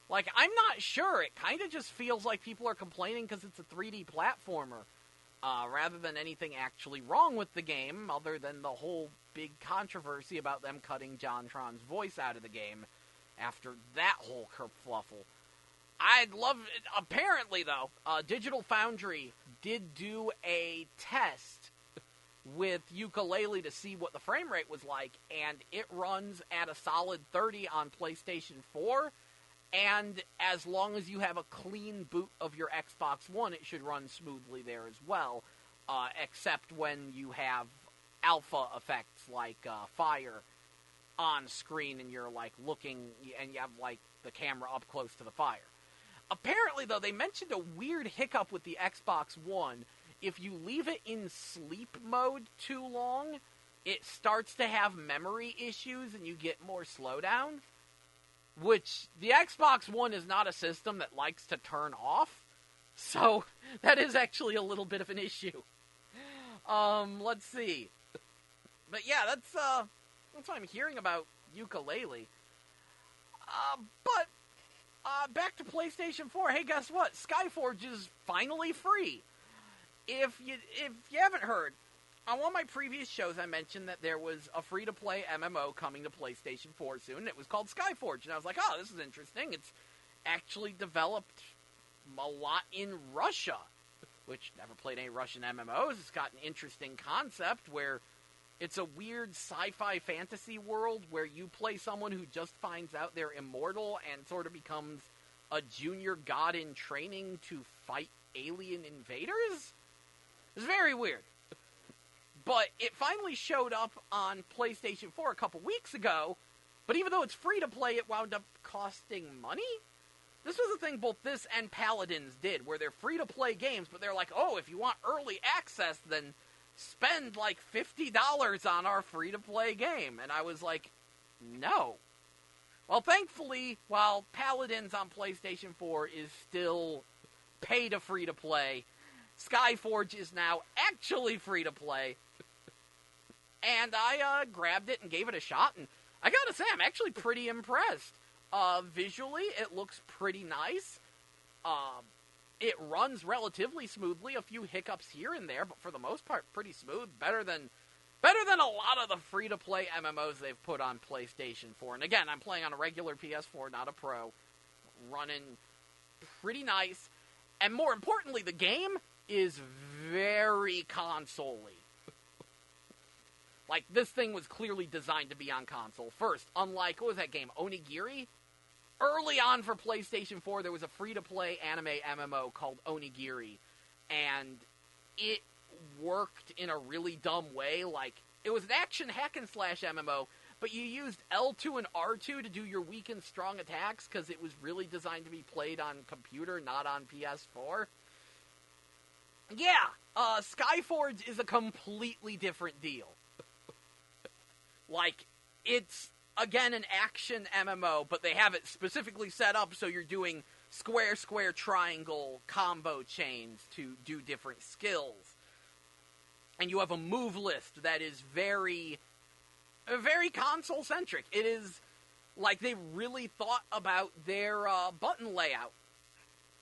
Speaker 1: Like, I'm not sure. It kind of just feels like people are complaining because it's a 3D platformer, rather than anything actually wrong with the game, other than the whole big controversy about them cutting JonTron's voice out of the game after that whole kerfluffle. I'd love it. Apparently, though, Digital Foundry did do a test with Yooka-Laylee to see what the frame rate was like, and it runs at a solid 30 on PlayStation 4, and as long as you have a clean boot of your Xbox One, it should run smoothly there as well, except when you have alpha effects like fire on screen and you're, like, looking, and you have, like, the camera up close to the fire. Apparently, though, they mentioned a weird hiccup with the Xbox One. If you leave it in sleep mode too long, it starts to have memory issues and you get more slowdown. Which, the Xbox One is not a system that likes to turn off. So, that is actually a little bit of an issue. Let's see. But yeah, that's what I'm hearing about Yooka-Laylee. But back to PlayStation 4. Hey, guess what? Skyforge is finally free. If you haven't heard, on one of my previous shows I mentioned that there was a free-to-play MMO coming to PlayStation 4 soon. It was called Skyforge, and I was like, oh, this is interesting. It's actually developed a lot in Russia, which never played any Russian MMOs. It's got an interesting concept where it's a weird sci-fi fantasy world where you play someone who just finds out they're immortal and sort of becomes a junior god in training to fight alien invaders. It's very weird. But it finally showed up on PlayStation 4 a couple weeks ago, but even though it's free to play, it wound up costing money. This was the thing both this and Paladins did, where they're free-to-play games, but they're like, oh, if you want early access, then spend like $50 on our free-to-play game. And I was like, no. Well, thankfully, while Paladins on PlayStation 4 is still pay-to-free-to-play, Skyforge is now actually free-to-play. And I grabbed it and gave it a shot, and I gotta say, I'm actually pretty impressed. Visually, it looks pretty nice. It runs relatively smoothly, a few hiccups here and there, but for the most part, pretty smooth. Better than a lot of the free-to-play MMOs they've put on PlayStation 4. And again, I'm playing on a regular PS4, not a Pro. Running pretty nice. And more importantly, the game is very console-y. Like, this thing was clearly designed to be on console. First, unlike, what was that game, Onigiri? Early on for PlayStation 4, there was a free-to-play anime MMO called Onigiri, and it worked in a really dumb way. Like, it was an action hack-and-slash MMO, but you used L2 and R2 to do your weak and strong attacks, because it was really designed to be played on computer, not on PS4. Yeah, Skyforge is a completely different deal. Like, it's, again, an action MMO, but they have it specifically set up so you're doing square, square, triangle combo chains to do different skills. And you have a move list that is very console-centric. It is like they really thought about their button layout.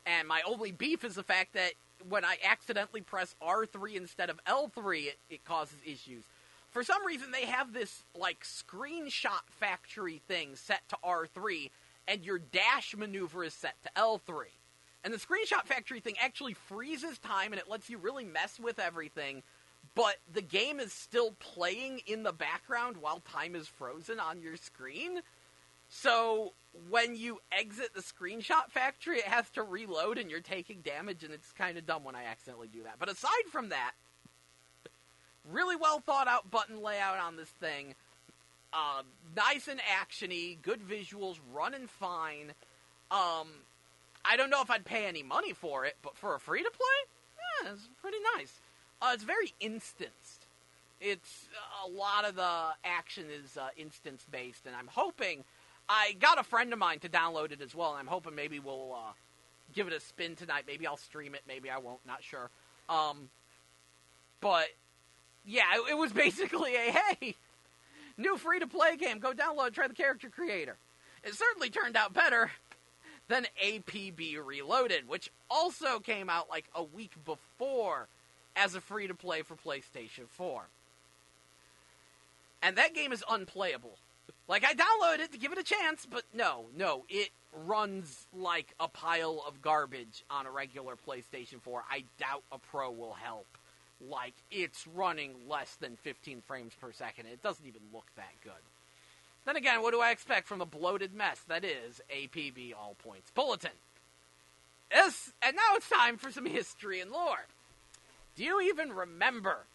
Speaker 1: And my only beef is the fact that when I accidentally press R3 instead of L3, it causes issues. For some reason, they have this, like, screenshot factory thing set to R3, and your dash maneuver is set to L3. And the screenshot factory thing actually freezes time, and it lets you really mess with everything, but the game is still playing in the background while time is frozen on your screen. So, when you exit the screenshot factory, it has to reload, and you're taking damage, and it's kind of dumb when I accidentally do that. But aside from that, really well thought out button layout on this thing. Nice and actiony, good visuals, running fine. I don't know if I'd pay any money for it, but for a free-to-play, it's pretty nice. It's very instanced. It's a lot of the action is instance-based, and I'm hoping, I got a friend of mine to download it as well, and I'm hoping maybe we'll give it a spin tonight. Maybe I'll stream it, maybe I won't, not sure. But yeah, it was basically a, hey, new free-to-play game, go download, try the character creator. It certainly turned out better than APB Reloaded, which also came out like a week before as a free-to-play for PlayStation 4. And that game is unplayable. Like, I downloaded it to give it a chance, but no, it runs like a pile of garbage on a regular PlayStation 4. I doubt a Pro will help. Like, it's running less than 15 frames per second. It doesn't even look that good. Then again, what do I expect from the bloated mess that is APB All Points Bulletin? And now it's time for some history and lore. Do you even remember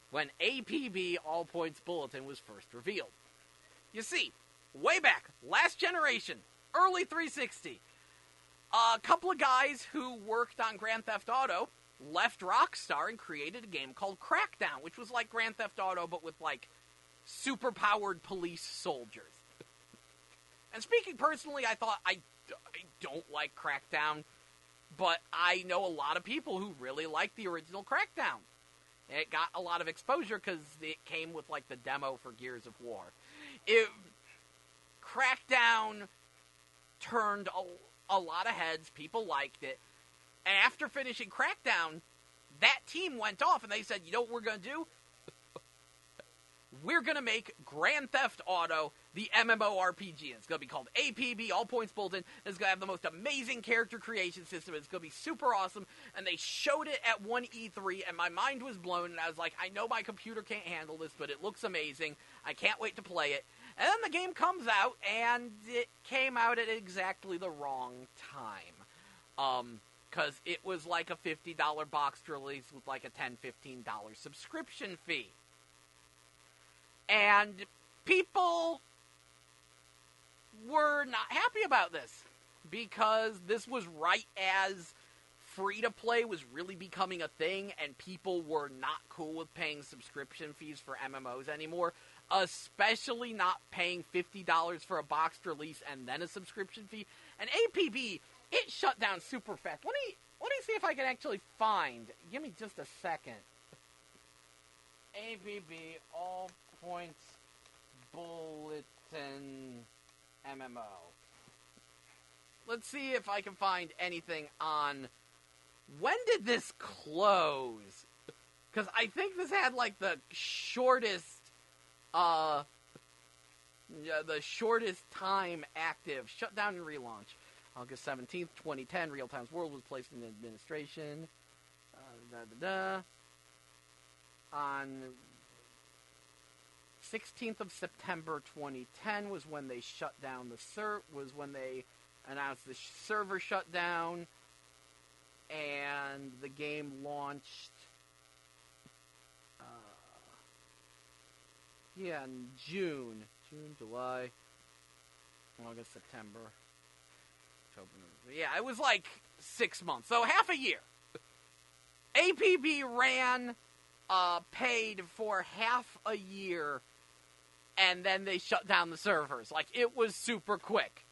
Speaker 1: when APB All Points Bulletin was first revealed? You see, way back, last generation, early 360, a couple of guys who worked on Grand Theft Auto left Rockstar and created a game called Crackdown, which was like Grand Theft Auto, but with, like, super-powered police soldiers. And speaking personally, I thought, I don't like Crackdown, but I know a lot of people who really like the original Crackdown. It got a lot of exposure because it came with, like, the demo for Gears of War. Crackdown turned a lot of heads, people liked it, and after finishing Crackdown, that team went off and they said, you know what we're going to do? We're going to make Grand Theft Auto the MMORPG. It's going to be called APB, All Points Bulletin. It's going to have the most amazing character creation system. It's going to be super awesome. And they showed it at one E3, and my mind was blown. And I was like, I know my computer can't handle this, but it looks amazing. I can't wait to play it. And then the game comes out, and it came out at exactly the wrong time. Because it was like a $50 box release with like a $10, $15 subscription fee. And people were not happy about this. because this was right as free-to-play was really becoming a thing, and people were not cool with paying subscription fees for MMOs anymore, especially not paying $50 for a boxed release and then a subscription fee. And APB, it shut down super fast. Let me see if I can actually find. Give me just a second. APB, All Points Bulletin MMO. Let's see if I can find anything on when did this close? Because I think this had like the shortest time active. Shutdown and relaunch. August 17th, 2010, Real Times World was placed in administration. On 16th of September 2010 was when they shut down was when they announced the server shutdown, and the game launched in June, July, August, September, October. Yeah, it was like 6 months, so half a year. APB ran, paid for half a year, and then they shut down the servers. Like, it was super quick.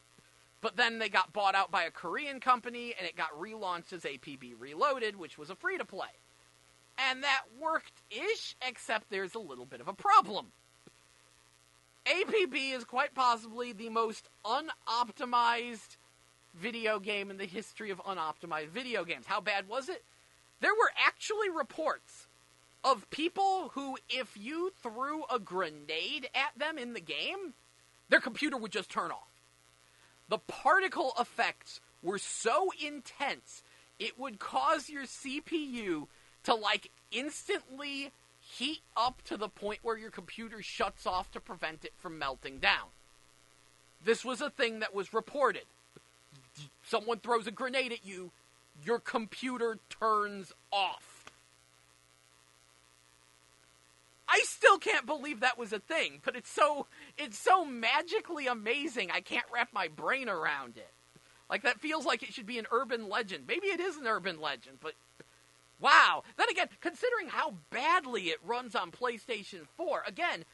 Speaker 1: But then they got bought out by a Korean company, and it got relaunched as APB Reloaded, which was a free-to-play. And that worked-ish, except there's a little bit of a problem. APB is quite possibly the most unoptimized video game in the history of unoptimized video games. How bad was it? There were actually reports of people who, if you threw a grenade at them in the game, their computer would just turn off. The particle effects were so intense, it would cause your CPU to, like, instantly heat up to the point where your computer shuts off to prevent it from melting down. This was a thing that was reported. Someone throws a grenade at you, your computer turns off. I still can't believe that was a thing, but it's so magically amazing, I can't wrap my brain around it. Like, that feels like it should be an urban legend. Maybe it is an urban legend, but wow. Then again, considering how badly it runs on PlayStation 4, again,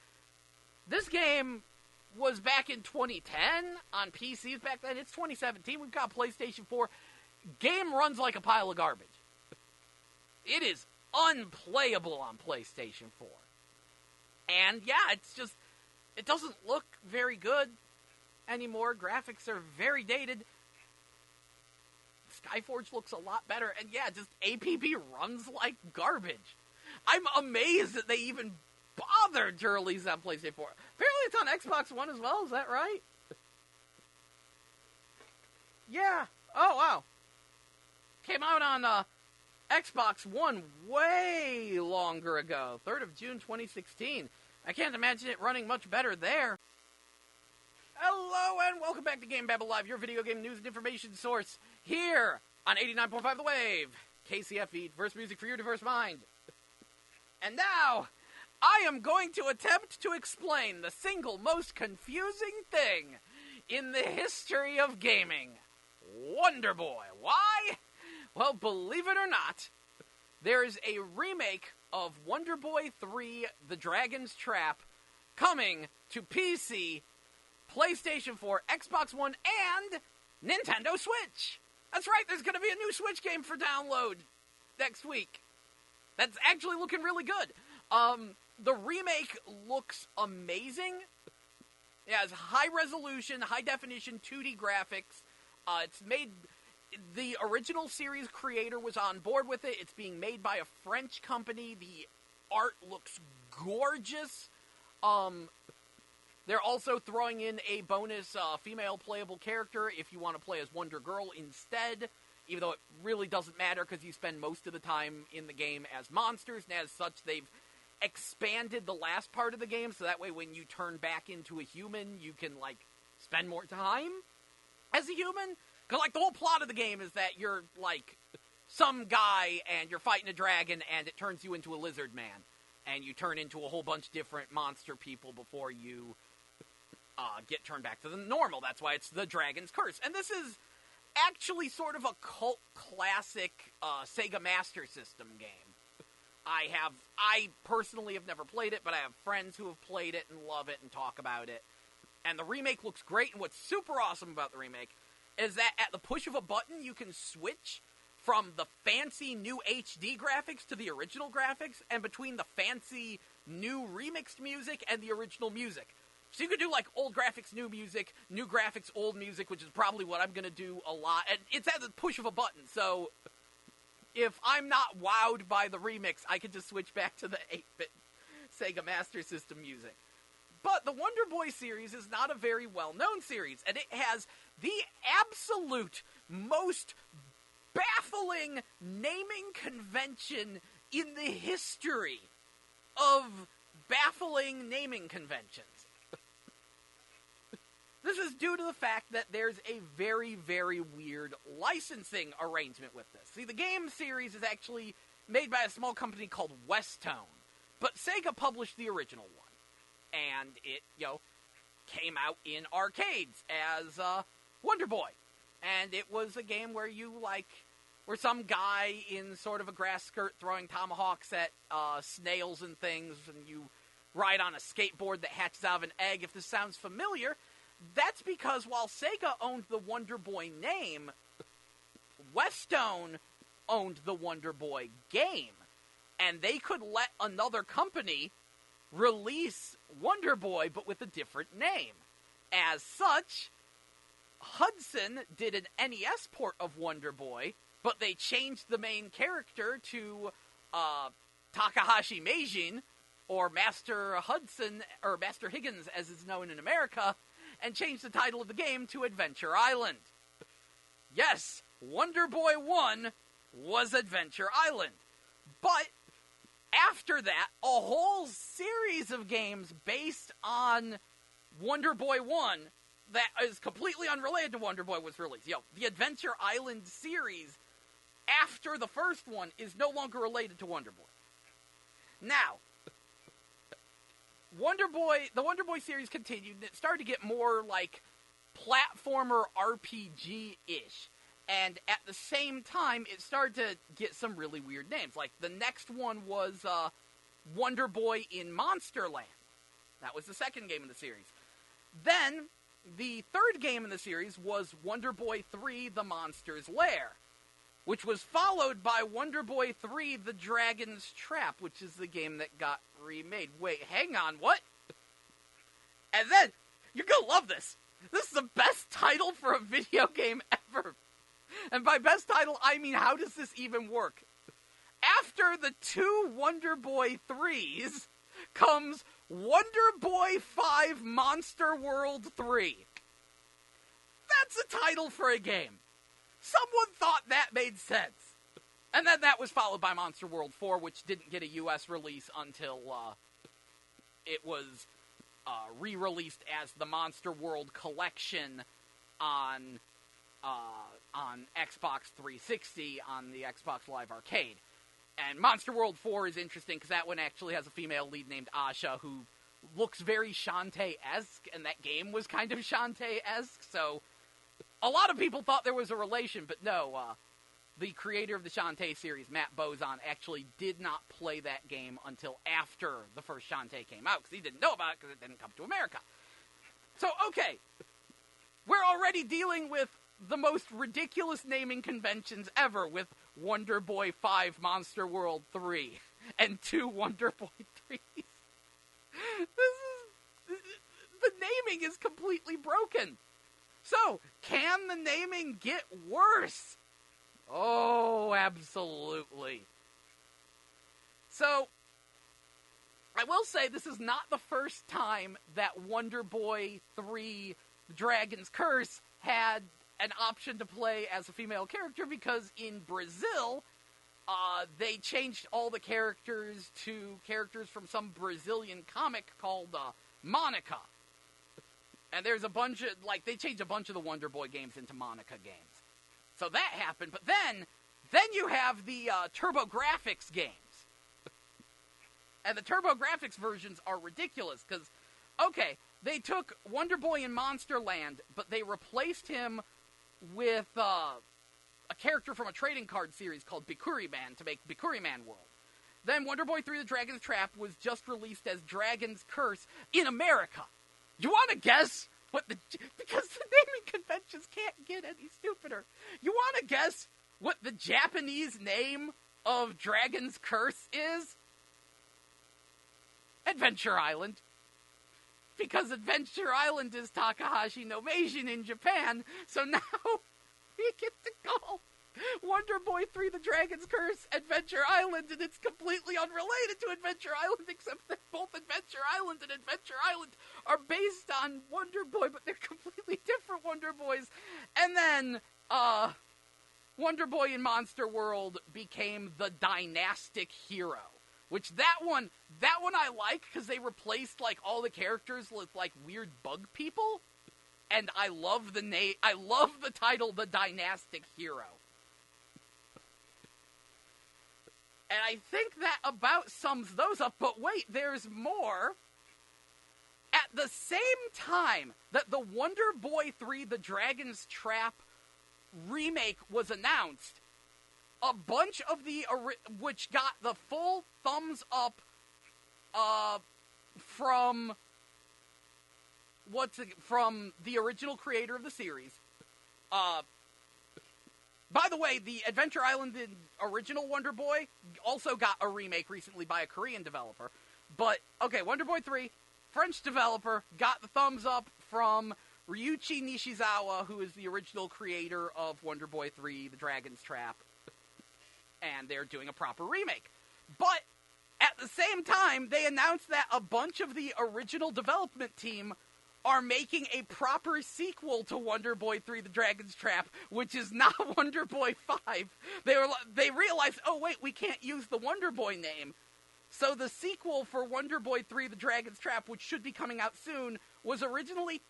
Speaker 1: this game was back in 2010 on PCs back then. It's 2017. We've got PlayStation 4. Game runs like a pile of garbage. It is unplayable on PlayStation 4. And yeah, it doesn't look very good anymore. Graphics are very dated. Skyforge looks a lot better. And yeah, just APB runs like garbage. I'm amazed that they even bothered to release on PlayStation 4. Apparently it's on Xbox One as well, is that right? Yeah. Oh, wow. Came out on Xbox One way longer ago. 3rd of June 2016. I can't imagine it running much better there. Hello and welcome back to GameBabble Live, your video game news and information source, here on 89.5 The Wave. KCFV, diverse music for your diverse mind. And now, I am going to attempt to explain the single most confusing thing in the history of gaming. Wonder Boy. Why? Well, believe it or not, there is a remake of Wonder Boy 3, The Dragon's Trap, coming to PC, PlayStation 4, Xbox One, and Nintendo Switch. That's right, there's going to be a new Switch game for download next week. That's actually looking really good. The remake looks amazing. It has high resolution, high definition 2D graphics. It's made... The original series creator was on board with it. It's being made by a French company. The art looks gorgeous. They're also throwing in a bonus female playable character if you want to play as Wonder Girl instead, even though it really doesn't matter because you spend most of the time in the game as monsters, and as such, they've expanded the last part of the game, so that way when you turn back into a human, you can, like, spend more time as a human. Because, like, the whole plot of the game is that you're, like, some guy, and you're fighting a dragon, and it turns you into a lizard man. And you turn into a whole bunch of different monster people before you get turned back to the normal. That's why it's the Dragon's Curse. And this is actually sort of a cult classic Sega Master System game. I personally have never played it, but I have friends who have played it and love it and talk about it. And the remake looks great, and what's super awesome about the remake is that at the push of a button, you can switch from the fancy new HD graphics to the original graphics, and between the fancy new remixed music and the original music. So you could do, like, old graphics, new music, new graphics, old music, which is probably what I'm going to do a lot. And it's at the push of a button, so if I'm not wowed by the remix, I can just switch back to the 8-bit Sega Master System music. But the Wonder Boy series is not a very well-known series, and it has the absolute most baffling naming convention in the history of baffling naming conventions. This is due to the fact that there's a very, very weird licensing arrangement with this. See, the game series is actually made by a small company called Westone, but Sega published the original one, and it, came out in arcades as Wonder Boy. And it was a game where were some guy in sort of a grass skirt throwing tomahawks at snails and things, and you ride on a skateboard that hatches out of an egg. If this sounds familiar, that's because while Sega owned the Wonder Boy name, Westone owned the Wonder Boy game, and they could let another company release Wonder Boy, but with a different name. As such, Hudson did an NES port of Wonder Boy, but they changed the main character to Takahashi Meijin, or Master Hudson, or Master Higgins as is known in America, and changed the title of the game to Adventure Island. Yes, Wonder Boy 1 was Adventure Island. But after that, a whole series of games based on Wonder Boy 1 that is completely unrelated to Wonder Boy was released. The Adventure Island series, after the first one, is no longer related to Wonder Boy. Now, the Wonder Boy series continued, and it started to get more like platformer RPG-ish. And at the same time, it started to get some really weird names. Like, the next one was Wonder Boy in Monsterland. That was the second game in the series. Then, the third game in the series was Wonder Boy 3, The Monster's Lair, which was followed by Wonder Boy 3, The Dragon's Trap, which is the game that got remade. Wait, hang on, what? And then, you're gonna love this. This is the best title for a video game ever. And by best title, I mean, how does this even work? After the two Wonder Boy 3s comes Wonder Boy 5 Monster World 3. That's a title for a game. Someone thought that made sense. And then that was followed by Monster World 4, which didn't get a US release until it was re-released as the Monster World Collection on Xbox 360 on the Xbox Live Arcade. And Monster World 4 is interesting because that one actually has a female lead named Asha who looks very Shantae-esque, and that game was kind of Shantae-esque, so a lot of people thought there was a relation, but no, the creator of the Shantae series, Matt Bozon, actually did not play that game until after the first Shantae came out, because he didn't know about it because it didn't come to America. So, okay, we're already dealing with the most ridiculous naming conventions ever with Wonder Boy 5 Monster World 3 and 2 Wonder Boy 3s. The naming is completely broken. So, can the naming get worse? Oh, absolutely. So, I will say this is not the first time that Wonder Boy 3 Dragon's Curse had an option to play as a female character, because in Brazil, they changed all the characters to characters from some Brazilian comic called Monica. And there's a bunch of, they changed a bunch of the Wonder Boy games into Monica games. So that happened, but then you have the TurboGrafx games. And the TurboGrafx versions are ridiculous, because, okay, they took Wonder Boy in Monsterland, but they replaced him with a character from a trading card series called Bikuriman to make Bikuriman World. Then Wonder Boy 3 The Dragon's Trap was just released as Dragon's Curse in America. You want to guess what the... Because the naming conventions can't get any stupider. You want to guess what the Japanese name of Dragon's Curse is? Adventure Island. Because Adventure Island is Takahashi no Meijin in Japan, so now we get to call Wonder Boy 3 The Dragon's Curse Adventure Island, and it's completely unrelated to Adventure Island, except that both Adventure Island and Adventure Island are based on Wonder Boy, but they're completely different Wonder Boys. And then, Wonder Boy in Monster World became the Dynastic Hero. Which that one I like, because they replaced, like, all the characters with, like, weird bug people. And I love the name, I love the title, The Dynastic Hero. And I think that about sums those up, but wait, there's more. At the same time that the Wonder Boy 3 The Dragon's Trap remake was announced, a bunch of which got the full thumbs up from the original creator of the series. By the way, the Adventure Island original Wonder Boy also got a remake recently by a Korean developer. But, okay, Wonder Boy 3, French developer, got the thumbs up from Ryuichi Nishizawa, who is the original creator of Wonder Boy 3, The Dragon's Trap. And they're doing a proper remake. But, at the same time, they announced that a bunch of the original development team are making a proper sequel to Wonder Boy 3 The Dragon's Trap, which is not Wonder Boy 5. They realized, oh wait, we can't use the Wonder Boy name. So the sequel for Wonder Boy 3 The Dragon's Trap, which should be coming out soon, was originally...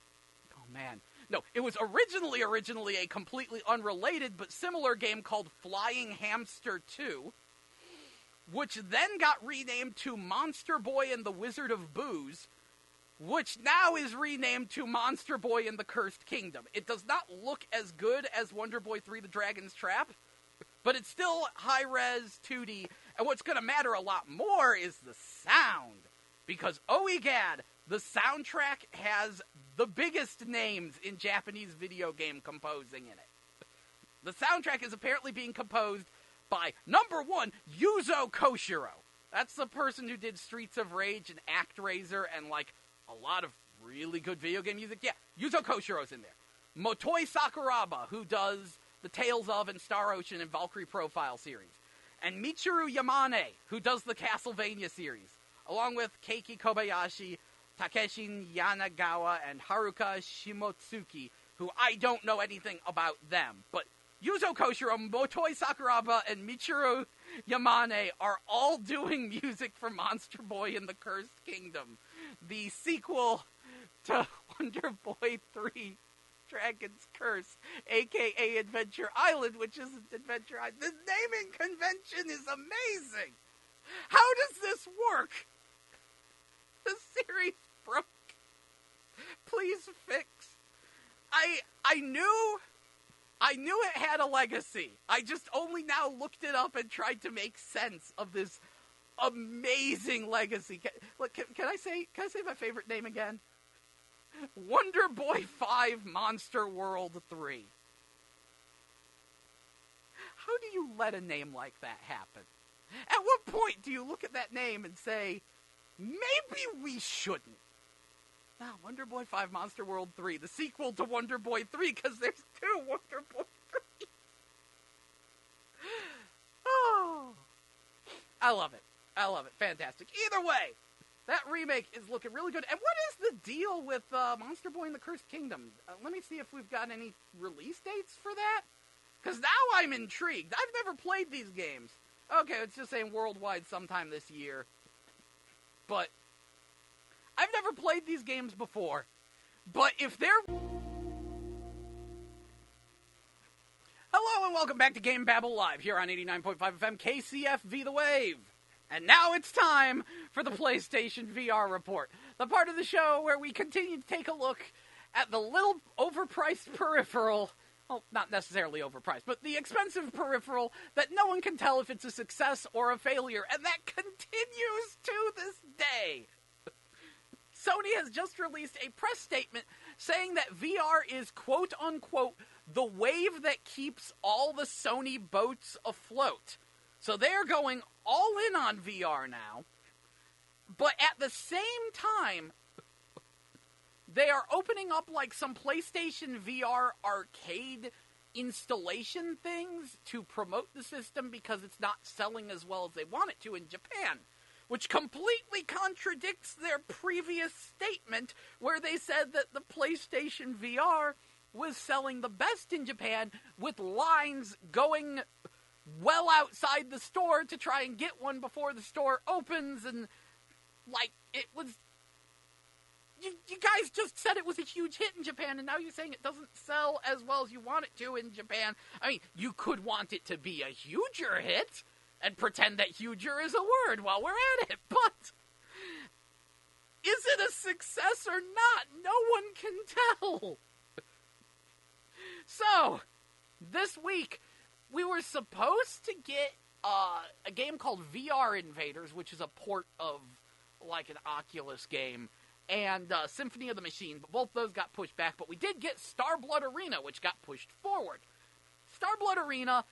Speaker 1: Oh man. No, it was originally a completely unrelated but similar game called Flying Hamster 2, which then got renamed to Monster Boy and the Wizard of Booze, which now is renamed to Monster Boy and the Cursed Kingdom. It does not look as good as Wonder Boy 3 The Dragon's Trap, but it's still high-res 2D, and what's going to matter a lot more is the sound, because, oh egad, the soundtrack has the biggest names in Japanese video game composing in it. The soundtrack is apparently being composed by, number one, Yuzo Koshiro. That's the person who did Streets of Rage and ActRaiser and, like, a lot of really good video game music. Yeah, Yuzo Koshiro's in there. Motoi Sakuraba, who does the Tales of and Star Ocean and Valkyrie Profile series. And Michiru Yamane, who does the Castlevania series. Along with Keiki Kobayashi, Takeshi Yanagawa, and Haruka Shimotsuki, who I don't know anything about them. But Yuzo Koshiro, Motoi Sakuraba, and Michiru Yamane are all doing music for Monster Boy and the Cursed Kingdom, the sequel to Wonder Boy 3 Dragon's Curse, a.k.a. Adventure Island, which isn't Adventure Island. This naming convention is amazing! How does this work? The series broke. Please fix. I knew it had a legacy. I just only now looked it up and tried to make sense of this amazing legacy. Can I say my favorite name again? Wonder Boy 5 Monster World 3. How do you let a name like that happen? At what point do you look at that name and say, maybe we shouldn't? Now, Wonder Boy 5 Monster World 3, the sequel to Wonder Boy 3, because there's two Wonder Boy 3. Oh, I love it. Fantastic. Either way, that remake is looking really good. And what is the deal with Monster Boy and the Cursed Kingdom? Let me see if we've got any release dates for that. Because now I'm intrigued. I've never played these games. Okay, it's just saying worldwide sometime this year. But I've never played these games before. But if they're... Hello and welcome back to GameBabble Live here on 89.5 FM KCFV The Wave. And now it's time for the PlayStation VR Report, the part of the show where we continue to take a look at the little overpriced peripheral well, not necessarily overpriced, but the expensive peripheral that no one can tell if it's a success or a failure, and that continues to this day. Sony has just released a press statement saying that VR is, quote-unquote, the wave that keeps all the Sony boats afloat. So they're going all in on VR now, but at the same time, they are opening up, like, some PlayStation VR arcade installation things to promote the system because it's not selling as well as they want it to in Japan, which completely contradicts their previous statement where they said that the PlayStation VR was selling the best in Japan, with lines going well outside the store to try and get one before the store opens, and, like, it was... You guys just said it was a huge hit in Japan, and now you're saying it doesn't sell as well as you want it to in Japan. I mean, you could want it to be a huger hit, and pretend that huger is a word while we're at it, but is it a success or not? No one can tell. So, this week, we were supposed to get a game called VR Invaders, which is a port of, like, an Oculus game, and Symphony of the Machine, but both those got pushed back, but we did get Starblood Arena, which got pushed forward. Starblood Arena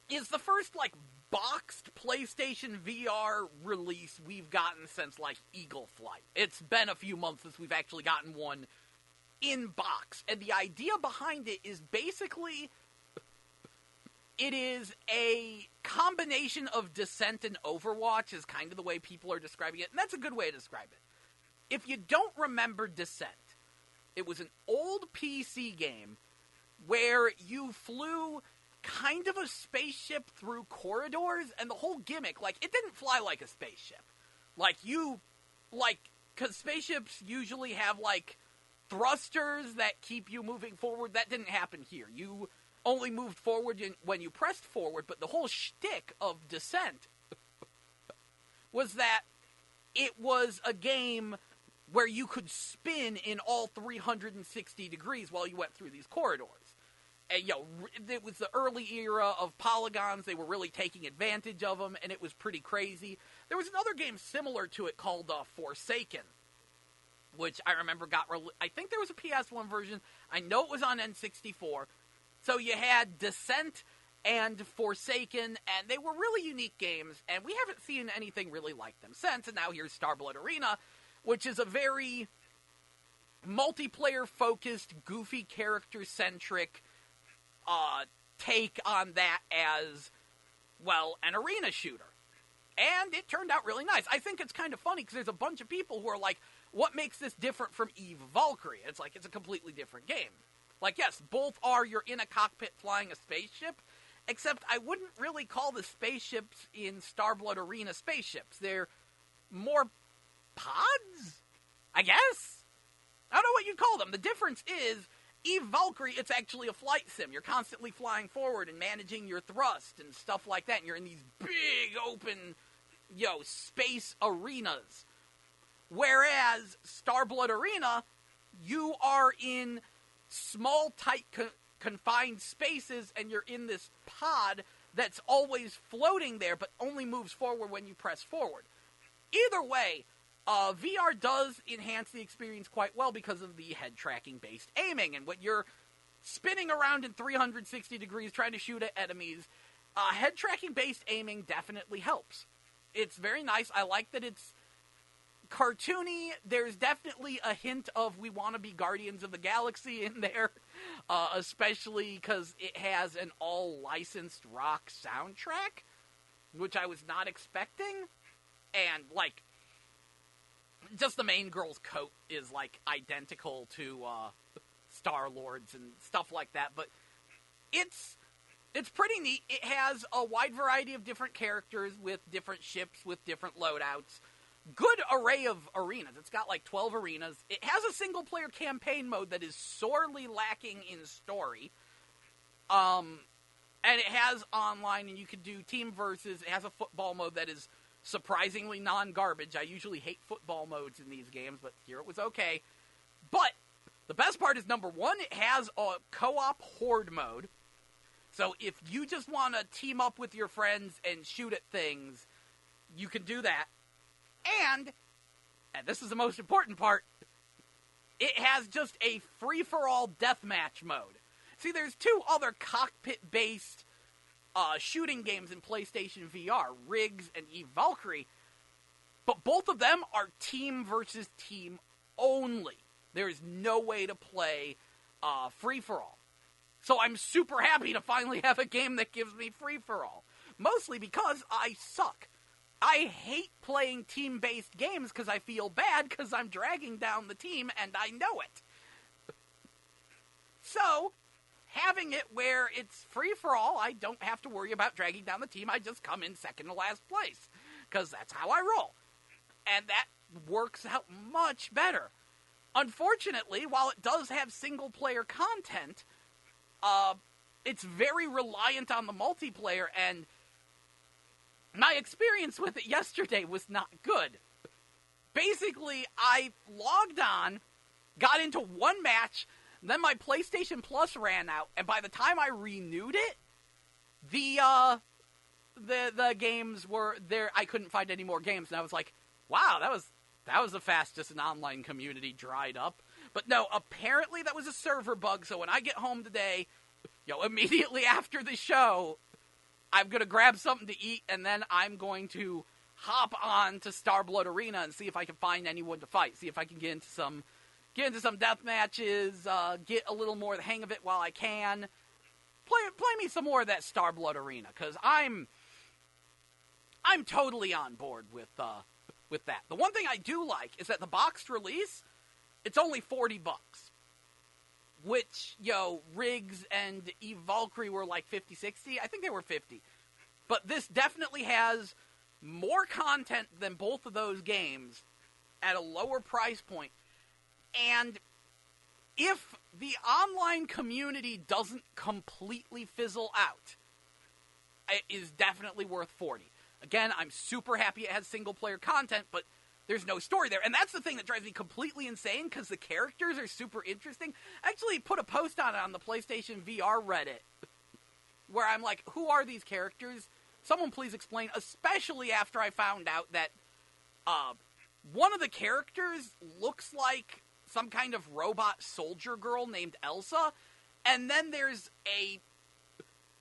Speaker 1: is the first, like, boxed PlayStation VR release we've gotten since, like, Eagle Flight. It's been a few months since we've actually gotten one in box, and the idea behind it is basically, it is a combination of Descent and Overwatch is kind of the way people are describing it, and that's a good way to describe it. If you don't remember Descent, it was an old PC game where you flew kind of a spaceship through corridors, and the whole gimmick, like, it didn't fly like a spaceship. Because spaceships usually have, like, thrusters that keep you moving forward. That didn't happen here. You only moved forward when you pressed forward, but the whole shtick of Descent was that it was a game where you could spin in all 360 degrees while you went through these corridors. And, it was the early era of polygons. They were really taking advantage of them, and it was pretty crazy. There was another game similar to it called Forsaken, which I remember I think there was a PS1 version. I know it was on N64. So you had Descent and Forsaken, and they were really unique games, and we haven't seen anything really like them since, and now here's Starblood Arena, which is a very multiplayer-focused, goofy, character-centric take on that as, well, an arena shooter. And it turned out really nice. I think it's kind of funny, because there's a bunch of people who are like, what makes this different from Eve Valkyrie? It's like, it's a completely different game. Like, yes, both are you're in a cockpit flying a spaceship, except I wouldn't really call the spaceships in Starblood Arena spaceships. They're more pods, I guess? I don't know what you'd call them. The difference is, Eve Valkyrie, it's actually a flight sim. You're constantly flying forward and managing your thrust and stuff like that, and you're in these big, open, space arenas. Whereas Starblood Arena, you are in small, tight, confined spaces, and you're in this pod that's always floating there, but only moves forward when you press forward. Either way, VR does enhance the experience quite well because of the head-tracking-based aiming, and when you're spinning around in 360 degrees trying to shoot at enemies, head-tracking-based aiming definitely helps. It's very nice. I like that it's cartoony. There's definitely a hint of we want to be Guardians of the Galaxy in there, especially because it has an all-licensed rock soundtrack, which I was not expecting, and, like, just the main girl's coat is, like, identical to Star-Lord's and stuff like that, but it's pretty neat. It has a wide variety of different characters with different ships with different loadouts. Good array of arenas. It's got, like, 12 arenas. It has a single-player campaign mode that is sorely lacking in story. And it has online, and you can do team versus. It has a football mode that is surprisingly non-garbage. I usually hate football modes in these games, but here it was okay. But The best part is, number one, it has a co-op horde mode. So if you just want to team up with your friends and shoot at things, you can do that. And this is the most important part, it has just a free-for-all deathmatch mode. See, there's two other cockpit-based shooting games in PlayStation VR, Riggs and Eve Valkyrie, but both of them are team versus team only. There is no way to play free-for-all. So I'm super happy to finally have a game that gives me free-for-all. Mostly because I suck. I hate playing team-based games because I feel bad because I'm dragging down the team and I know it. So, having it where it's free-for-all, I don't have to worry about dragging down the team. I just come in second to last place because that's how I roll. And that works out much better. Unfortunately, while it does have single-player content, it's very reliant on the multiplayer, and my experience with it yesterday was not good. Basically, I logged on, got into one match, then my PlayStation Plus ran out, and by the time I renewed it, the games were there. I couldn't find any more games, and I was like, wow, that was the fastest an online community dried up. But no, apparently that was a server bug, so when I get home today, immediately after the show, I'm going to grab something to eat, and then I'm going to hop on to Starblood Arena and see if I can find anyone to fight, see if I can get into some death matches, get a little more of the hang of it while I can. Play me some more of that Starblood Arena, because I'm totally on board with that. The one thing I do like is that the boxed release, it's only $40, which, Riggs and Eve Valkyrie were like 50, 60. I think they were 50. But this definitely has more content than both of those games at a lower price point. And if the online community doesn't completely fizzle out, it is definitely worth 40. Again, I'm super happy it has single-player content, but there's no story there. And that's the thing that drives me completely insane, because the characters are super interesting. I actually put a post on it on the PlayStation VR Reddit, where I'm like, who are these characters? Someone please explain, especially after I found out that one of the characters looks like some kind of robot soldier girl named Elsa, and then there's a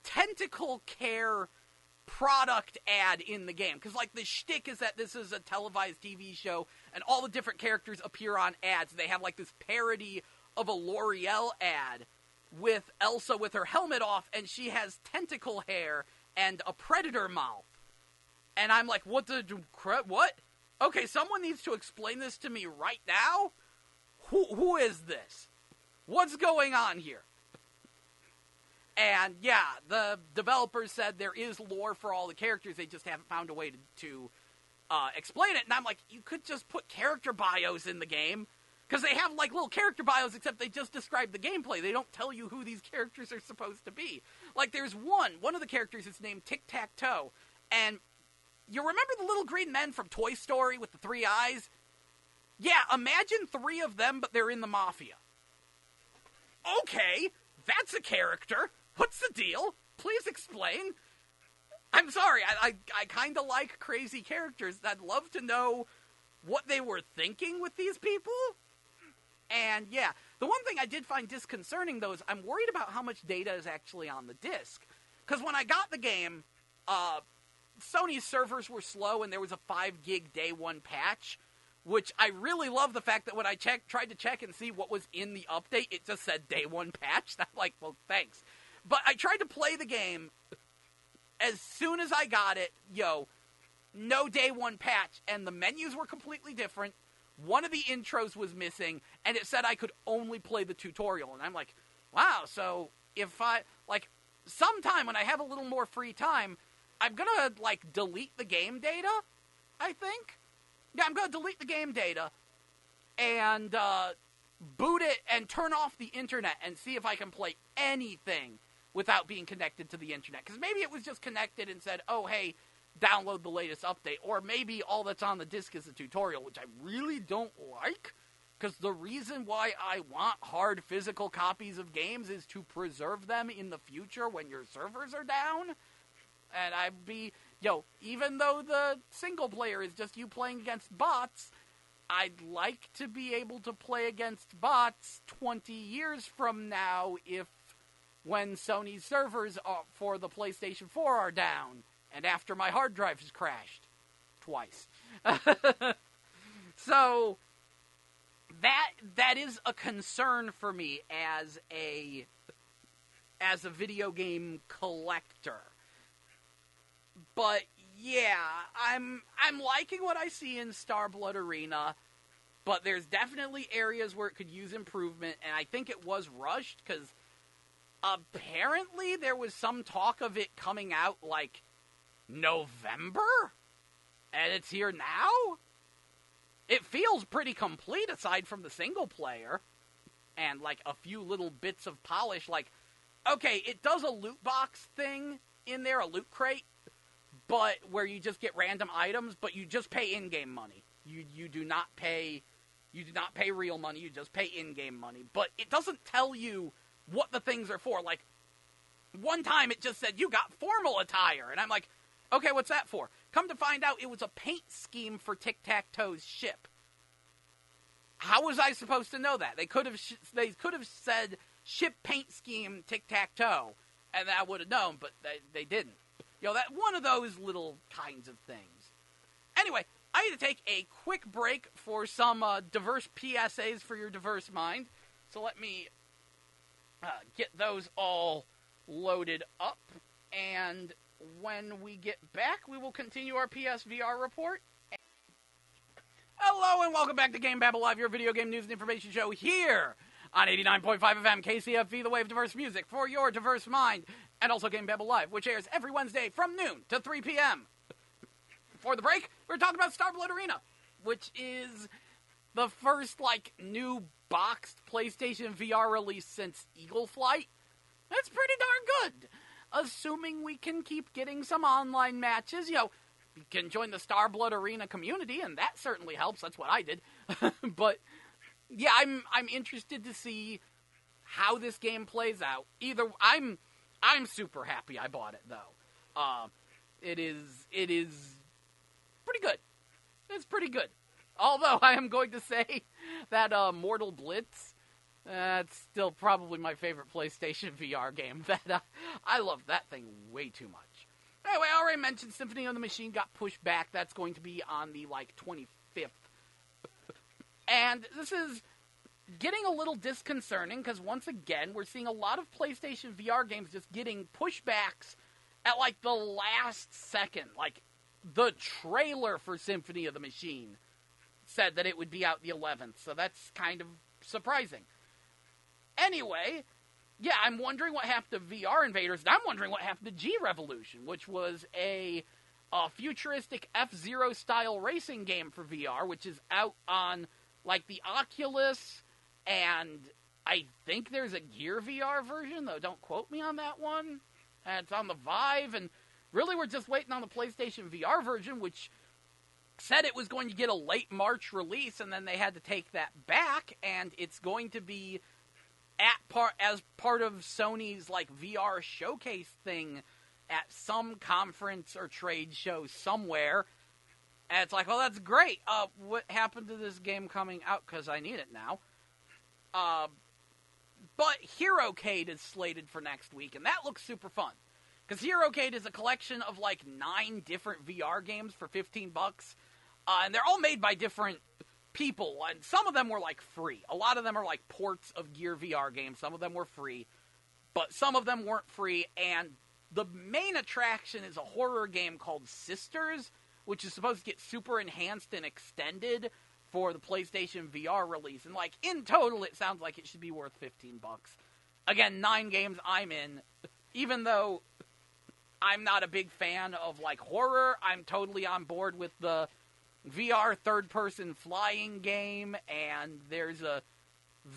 Speaker 1: tentacle care product ad in the game, because the shtick is that this is a televised TV show and all the different characters appear on ads. They have this parody of a L'Oreal ad with Elsa with her helmet off, and she has tentacle hair and a predator mouth, and I'm like, what? Okay, someone needs to explain this to me right now. Who is this? What's going on here? And yeah, the developers said there is lore for all the characters, they just haven't found a way to explain it. And I'm like, you could just put character bios in the game, because they have little character bios, except they just describe the gameplay. They don't tell you who these characters are supposed to be. There's one of the characters is named Tic-Tac-Toe, and you remember the little green men from Toy Story with the 3 eyes? Yeah, imagine 3 of them, but they're in the Mafia. Okay, that's a character. What's the deal? Please explain. I'm sorry, I kind of like crazy characters. I'd love to know what they were thinking with these people. And yeah, the one thing I did find disconcerting, though, is I'm worried about how much data is actually on the disc. Because when I got the game, Sony's servers were slow, and there was a 5 gig day 1 patch, which I really love the fact that when I tried to check and see what was in the update, it just said day 1 patch. I'm like, well, thanks. But I tried to play the game. As soon as I got it, no day 1 patch, and the menus were completely different. One of the intros was missing, and it said I could only play the tutorial. And I'm like, wow, so if sometime when I have a little more free time, I'm gonna, delete the game data, I think. Yeah, I'm gonna delete the game data and boot it and turn off the internet and see if I can play anything without being connected to the internet. Because maybe it was just connected and said, oh, hey, download the latest update. Or maybe all that's on the disc is a tutorial, which I really don't like, Because the reason why I want hard physical copies of games is to preserve them in the future when your servers are down. And I'd be, even though the single player is just you playing against bots, I'd like to be able to play against bots 20 years from now when Sony's servers for the PlayStation 4 are down, and after my hard drive has crashed. Twice. So, that is a concern for me as a video game collector. But yeah, I'm liking what I see in Starblood Arena, but there's definitely areas where it could use improvement, and I think it was rushed because apparently there was some talk of it coming out like November, and it's here now. It feels pretty complete aside from the single player and like a few little bits of polish. Like, okay, it does a loot box thing in there, a loot crate, but where you just get random items, but you just pay in-game money. You do not pay real money, you just pay in-game money. But it doesn't tell you what the things are for. Like, one time it just said, you got formal attire, and I'm like, okay, what's that for? Come to find out, it was a paint scheme for Tic-Tac-Toe's ship. How was I supposed to know that? They could have said, ship paint scheme Tic-Tac-Toe, and I would have known, but they didn't. That one of those little kinds of things. Anyway, I need to take a quick break for some diverse PSAs for your diverse mind. So let me get those all loaded up. And when we get back, we will continue our PSVR report. Hello and welcome back to GameBabble Live, your video game news and information show here on 89.5 FM KCFV The Wave, diverse music for your diverse mind. And also GameBabble Live, which airs every Wednesday from noon to 3 p.m. Before the break, we were talking about Starblood Arena, which is the first, new boxed PlayStation VR release since Eagle Flight. That's pretty darn good. Assuming we can keep getting some online matches, you can join the Starblood Arena community, and that certainly helps. That's what I did. But, yeah, I'm interested to see how this game plays out. I'm super happy I bought it, though. It is pretty good. It's pretty good. Although I am going to say that Mortal Blitz, that's still probably my favorite PlayStation VR game. I love that thing way too much. Anyway, I already mentioned Symphony of the Machine got pushed back. That's going to be on the 25th. And this is getting a little disconcerting because once again, we're seeing a lot of PlayStation VR games just getting pushbacks at the last second. The trailer for Symphony of the Machine said that it would be out the 11th, so that's kind of surprising. Anyway, yeah, I'm wondering what happened to VR Invaders, and I'm wondering what happened to G-Revolution, which was a futuristic F-Zero style racing game for VR, which is out on the Oculus, and I think there's a Gear VR version, though don't quote me on that one. And it's on the Vive, and really we're just waiting on the PlayStation VR version, which said it was going to get a late March release, and then they had to take that back, and it's going to be as part of Sony's VR showcase thing at some conference or trade show somewhere. And it's well, that's great. What happened to this game coming out? Because I need it now. But HeroCade is slated for next week, and that looks super fun. Because HeroCade is a collection of 9 different VR games for $15. And they're all made by different people, and some of them were free. A lot of them are ports of Gear VR games. Some of them were free, but some of them weren't free. And the main attraction is a horror game called Sisters, which is supposed to get super enhanced and extended for the PlayStation VR release. And in total, it sounds like it should be worth $15. Again, 9 games I'm in. Even though I'm not a big fan of horror, I'm totally on board with the VR third-person flying game, and there's a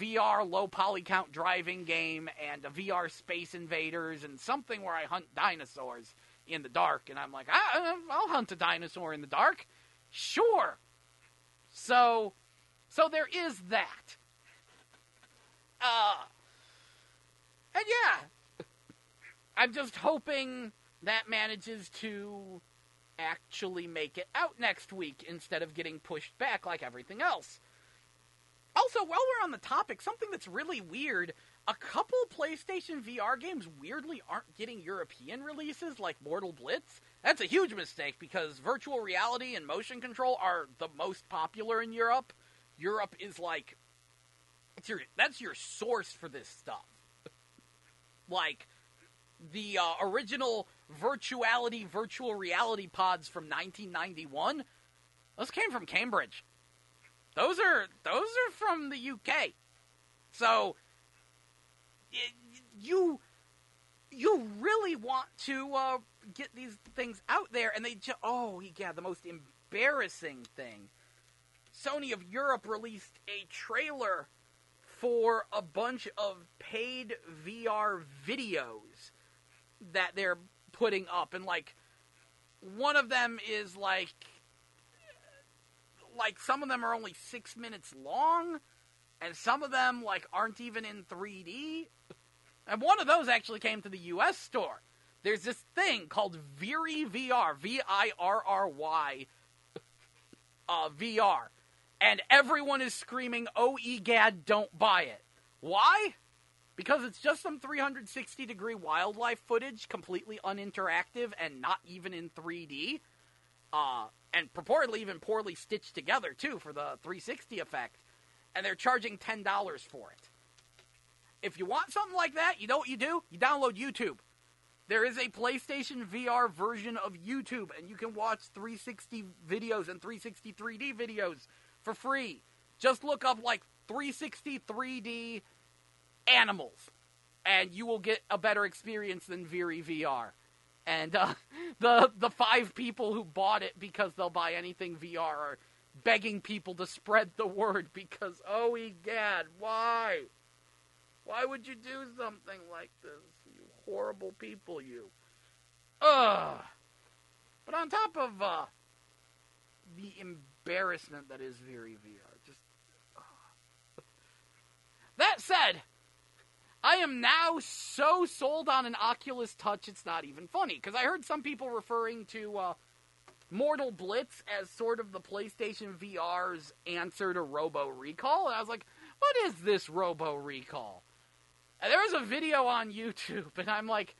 Speaker 1: VR low-poly count driving game, and a VR Space Invaders, and something where I hunt dinosaurs in the dark. And I'm I'll hunt a dinosaur in the dark. Sure. So, So there is that. And yeah, I'm just hoping that manages to actually make it out next week instead of getting pushed back like everything else. Also, while we're on the topic, something that's really weird, a couple PlayStation VR games weirdly aren't getting European releases, like Mortal Blitz. That's a huge mistake, because virtual reality and motion control are the most popular in Europe. Europe is like, that's your source for this stuff. Like, the original virtual reality pods from 1991, those came from Cambridge. Those are from the UK. So you really want to get these things out there, and they the most embarrassing thing. Sony of Europe released a trailer for a bunch of paid VR videos that they're putting up, and like one of them is like some of them are only 6 minutes long, and some of them like aren't even in 3D. And one of those actually came to the US store. There's this thing called Virry VR, VIRRY VR. And everyone is screaming, "Oh, egad, don't buy it." Why? Because it's just some 360-degree wildlife footage, completely uninteractive and not even in 3D. And purportedly even poorly stitched together, too, for the 360 effect. And they're charging $10 for it. If you want something like that, you know what you do? You download YouTube. There is a PlayStation VR version of YouTube, and you can watch 360 videos and 360 3D videos for free. Just look up, like, 360 3D animals, and you will get a better experience than Virry VR. And the 5 people who bought it because they'll buy anything VR are begging people to spread the word because, oh, egad, why? Why would you do something like this? You horrible people, you. Ugh. But on top of the embarrassment that is Virry VR, just... That said, I am now so sold on an Oculus Touch, it's not even funny. Because I heard some people referring to Mortal Blitz as sort of the PlayStation VR's answer to Robo Recall. And I was like, what is this Robo Recall? And there was a video on YouTube, and I'm like,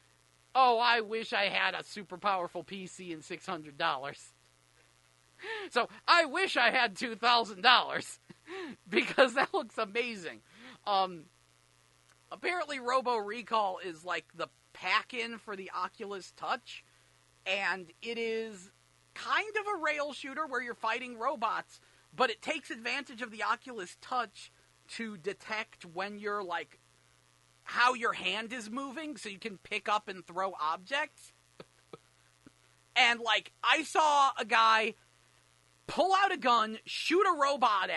Speaker 1: oh, I wish I had a super powerful PC and $600. So I wish I had $2,000, because that looks amazing. Apparently Robo Recall is like the pack-in for the Oculus Touch, and it is kind of a rail shooter where you're fighting robots, but it takes advantage of the Oculus Touch to detect when you're, like, how your hand is moving, so you can pick up and throw objects. And, like, I saw a guy pull out a gun, shoot a robot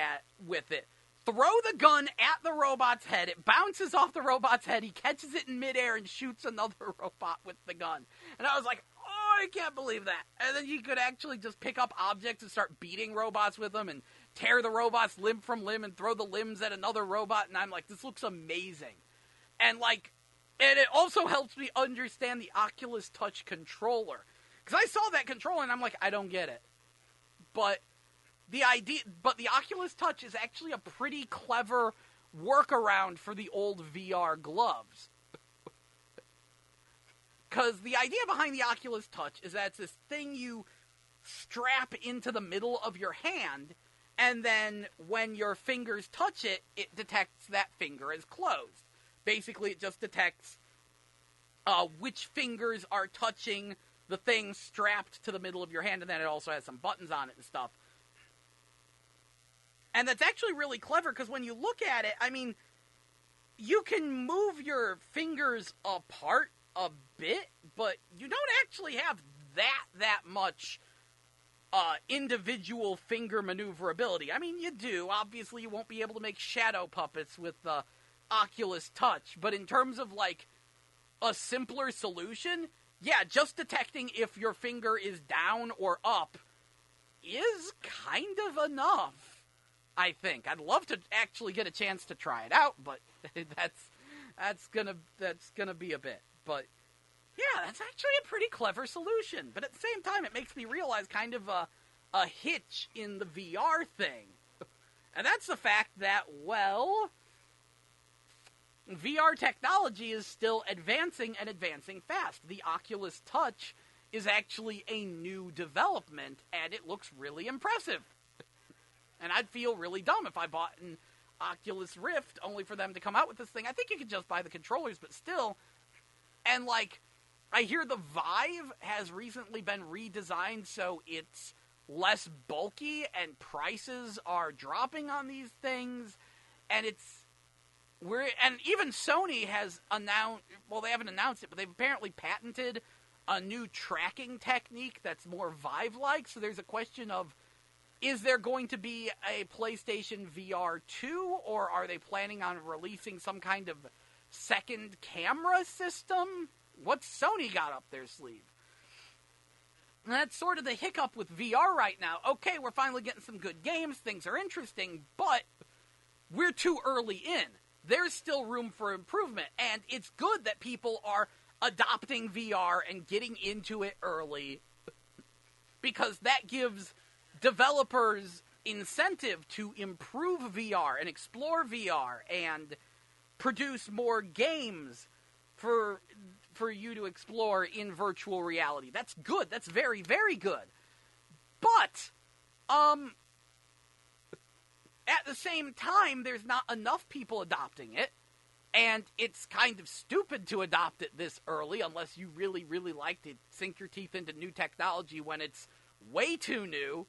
Speaker 1: with it, throw the gun at the robot's head, it bounces off the robot's head, he catches it in midair and shoots another robot with the gun. And I was like, oh, I can't believe that. And then you could actually just pick up objects and start beating robots with them and tear the robots limb from limb and throw the limbs at another robot. And I'm like, this looks amazing. And like, and it also helps me understand the Oculus Touch controller. Because I saw that controller and I'm like, I don't get it. But the Oculus Touch is actually a pretty clever workaround for the old VR gloves. Because the idea behind the Oculus Touch is that it's this thing you strap into the middle of your hand, and then when your fingers touch it, it detects that finger as closed. Basically, it just detects which fingers are touching the thing strapped to the middle of your hand, and then it also has some buttons on it and stuff. And that's actually really clever, because when you look at it, I mean, you can move your fingers apart a bit, but you don't actually have that much individual finger maneuverability. I mean, you do. Obviously, you won't be able to make shadow puppets with the Oculus Touch, but in terms of, like, a simpler solution, yeah, just detecting if your finger is down or up is kind of enough. I think. I'd love to actually get a chance to try it out, but that's gonna be a bit. But yeah, that's actually a pretty clever solution. But at the same time, it makes me realize kind of a hitch in the VR thing. And that's the fact that, well, VR technology is still advancing and advancing fast. The Oculus Touch is actually a new development, and it looks really impressive. And I'd feel really dumb if I bought an Oculus Rift only for them to come out with this thing. I think you could just buy the controllers, but still. And, like, I hear the Vive has recently been redesigned so it's less bulky and prices are dropping on these things. And and even Sony has announced, well, they haven't announced it, but they've apparently patented a new tracking technique that's more Vive-like. So there's a question of, is there going to be a PlayStation VR 2, or are they planning on releasing some kind of second camera system? What's Sony got up their sleeve? And that's sort of the hiccup with VR right now. Okay, we're finally getting some good games, things are interesting, but we're too early in. There's still room for improvement, and it's good that people are adopting VR and getting into it early, because that gives developers incentive to improve VR and explore VR and produce more games for you to explore in virtual reality. That's good. That's very, very good. But, at the same time, there's not enough people adopting it, and it's kind of stupid to adopt it this early unless you really, really like to sink your teeth into new technology when it's way too new.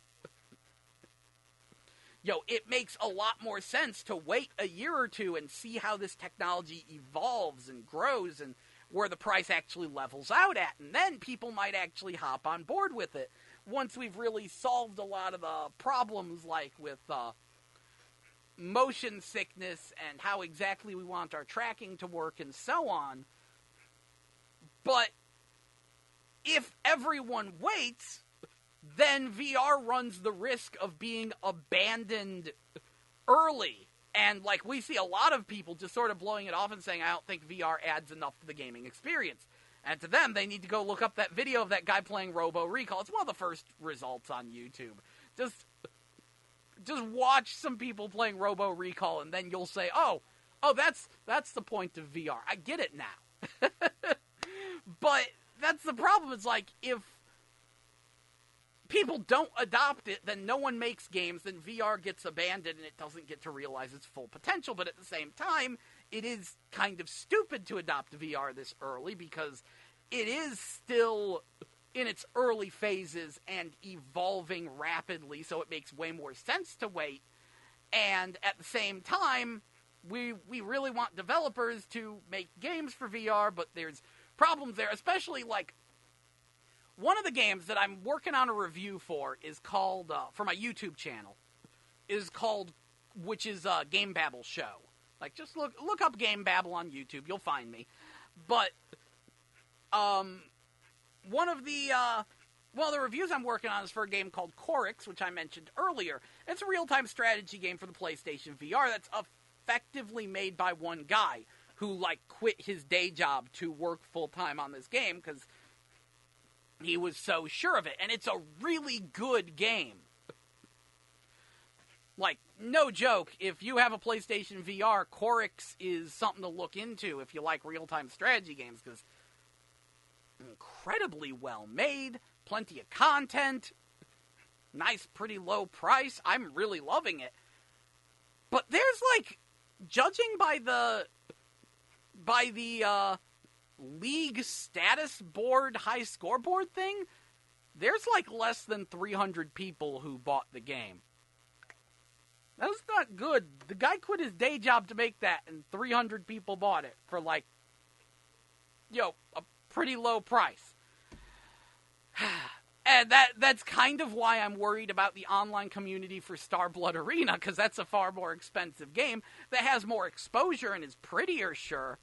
Speaker 1: It makes a lot more sense to wait a year or two and see how this technology evolves and grows and where the price actually levels out at. And then people might actually hop on board with it once we've really solved a lot of the problems, like with motion sickness and how exactly we want our tracking to work and so on. But if everyone waits, then VR runs the risk of being abandoned early. And, like, we see a lot of people just sort of blowing it off and saying, I don't think VR adds enough to the gaming experience. And to them, they need to go look up that video of that guy playing Robo Recall. It's one of the first results on YouTube. Just watch some people playing Robo Recall, and then you'll say, oh, that's the point of VR. I get it now. But that's the problem. It's like, if people don't adopt it, then no one makes games, then VR gets abandoned and it doesn't get to realize its full potential. But at the same time, it is kind of stupid to adopt VR this early because it is still in its early phases and evolving rapidly, so it makes way more sense to wait. And at the same time, we really want developers to make games for VR, but there's problems there, especially like one of the games that I'm working on a review for is called, for my YouTube channel, which is GameBabble Show. Like, just look up GameBabble on YouTube, you'll find me. But, one of the reviews I'm working on is for a game called Chorix, which I mentioned earlier. It's a real-time strategy game for the PlayStation VR that's effectively made by one guy who, like, quit his day job to work full-time on this game because he was so sure of it. And it's a really good game. Like, no joke, if you have a PlayStation VR, Chorix is something to look into if you like real-time strategy games, because incredibly well made, plenty of content, nice, pretty low price. I'm really loving it. But there's, like, judging by the league status board high scoreboard thing, there's, like, less than 300 people who bought the game. That's not good. The guy quit his day job to make that, and 300 people bought it for, like, a pretty low price. And that's kind of why I'm worried about the online community for Starblood Arena, because that's a far more expensive game that has more exposure and is prettier, sure.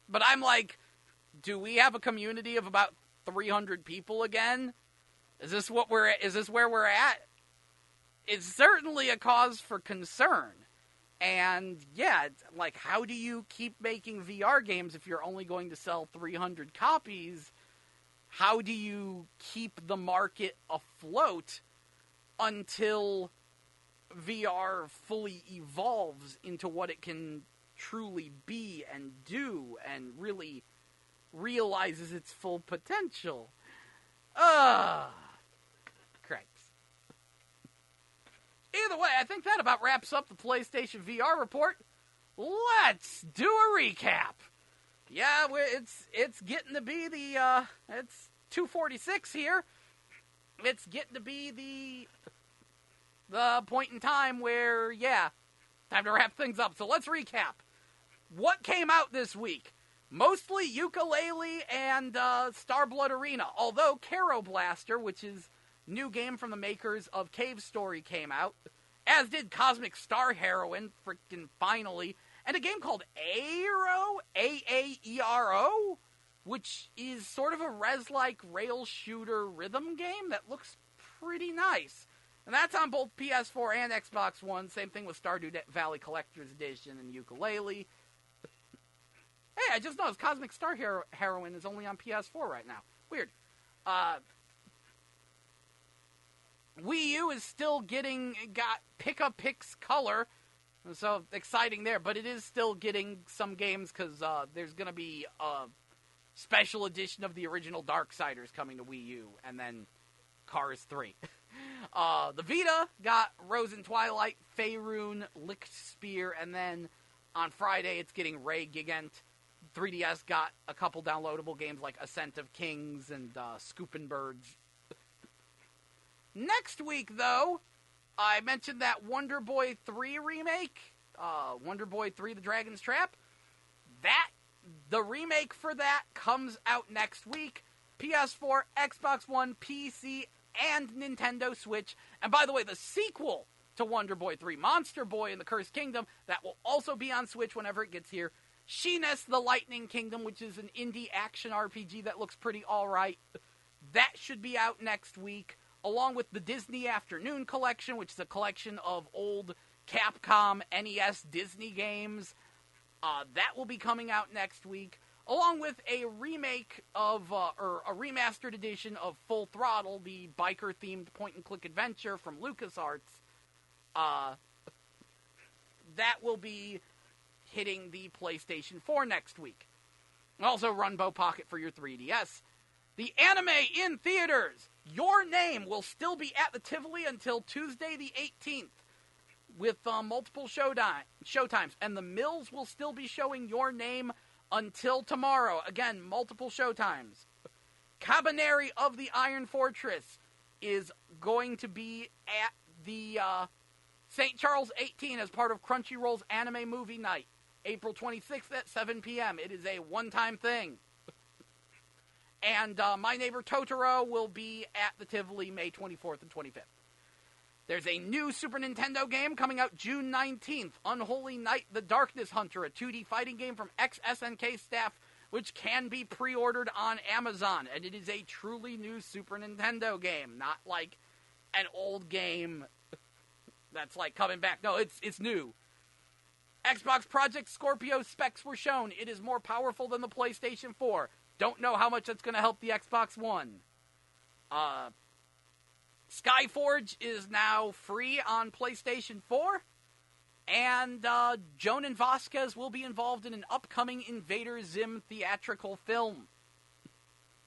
Speaker 1: But I'm like, do we have a community of about 300 people again? Is this where we're at? it's certainly a cause for concern. And, yeah, like, how do you keep making VR games if you're only going to sell 300 copies? How do you keep the market afloat until VR fully evolves into what it can truly be and do and really realizes its full potential? Cripes. Either way, I think that about wraps up the PlayStation VR report. Let's do a recap. Yeah, it's getting to be it's 2:46 here. It's getting to be the point in time where, yeah, time to wrap things up. So let's recap. What came out this week? Mostly Yooka-Laylee and Starblood Arena. Although Caro Blaster, which is new game from the makers of Cave Story, came out. As did Cosmic Star Heroine, freaking finally. And a game called Aero, A-A-E-R-O, which is sort of a res-like rail shooter rhythm game that looks pretty nice. And that's on both PS4 and Xbox One. Same thing with Stardew Valley Collector's Edition and Yooka-Laylee. Hey, I just noticed Cosmic Star Heroine is only on PS4 right now. Weird. Wii U is still got Pika Pix Color, so exciting there, but it is still getting some games because there's going to be a special edition of the original Darksiders coming to Wii U, and then Cars 3. The Vita got Rose and Twilight, Faerun, Licked Spear, and then on Friday it's getting Ray Gigant. 3DS got a couple downloadable games like Ascent of Kings and Scoopin' Birds. Next week, though, I mentioned that Wonder Boy 3 remake, Wonder Boy 3 The Dragon's Trap. The remake for that comes out next week. PS4, Xbox One, PC, and Nintendo Switch. And by the way, the sequel to Wonder Boy 3, Monster Boy and the Cursed Kingdom, that will also be on Switch whenever it gets here. Sheeness the Lightning Kingdom, which is an indie action RPG that looks pretty alright. That should be out next week, along with the Disney Afternoon Collection, which is a collection of old Capcom NES Disney games. That will be coming out next week, along with a remake of, or a remastered edition of Full Throttle, the biker-themed point-and-click adventure from LucasArts. That will be hitting the PlayStation 4 next week. Also, Runbow Pocket for your 3DS. The anime in theaters. Your Name will still be at the Tivoli until Tuesday the 18th with multiple showtimes. And the Mills will still be showing Your Name until tomorrow. Again, multiple showtimes. Cabaneri of the Iron Fortress is going to be at the St. Charles 18 as part of Crunchyroll's Anime Movie Night, April 26th at 7 p.m. It is a one-time thing. And My Neighbor Totoro will be at the Tivoli May 24th and 25th. There's a new Super Nintendo game coming out June 19th, Unholy Knight the Darkness Hunter, a 2D fighting game from ex-SNK staff, which can be pre-ordered on Amazon. And it is a truly new Super Nintendo game, not like an old game that's like coming back. No, it's new. Xbox Project Scorpio specs were shown. It is more powerful than the PlayStation 4. Don't know how much that's going to help the Xbox One. Skyforge is now free on PlayStation 4. And Jonan Vasquez will be involved in an upcoming Invader Zim theatrical film.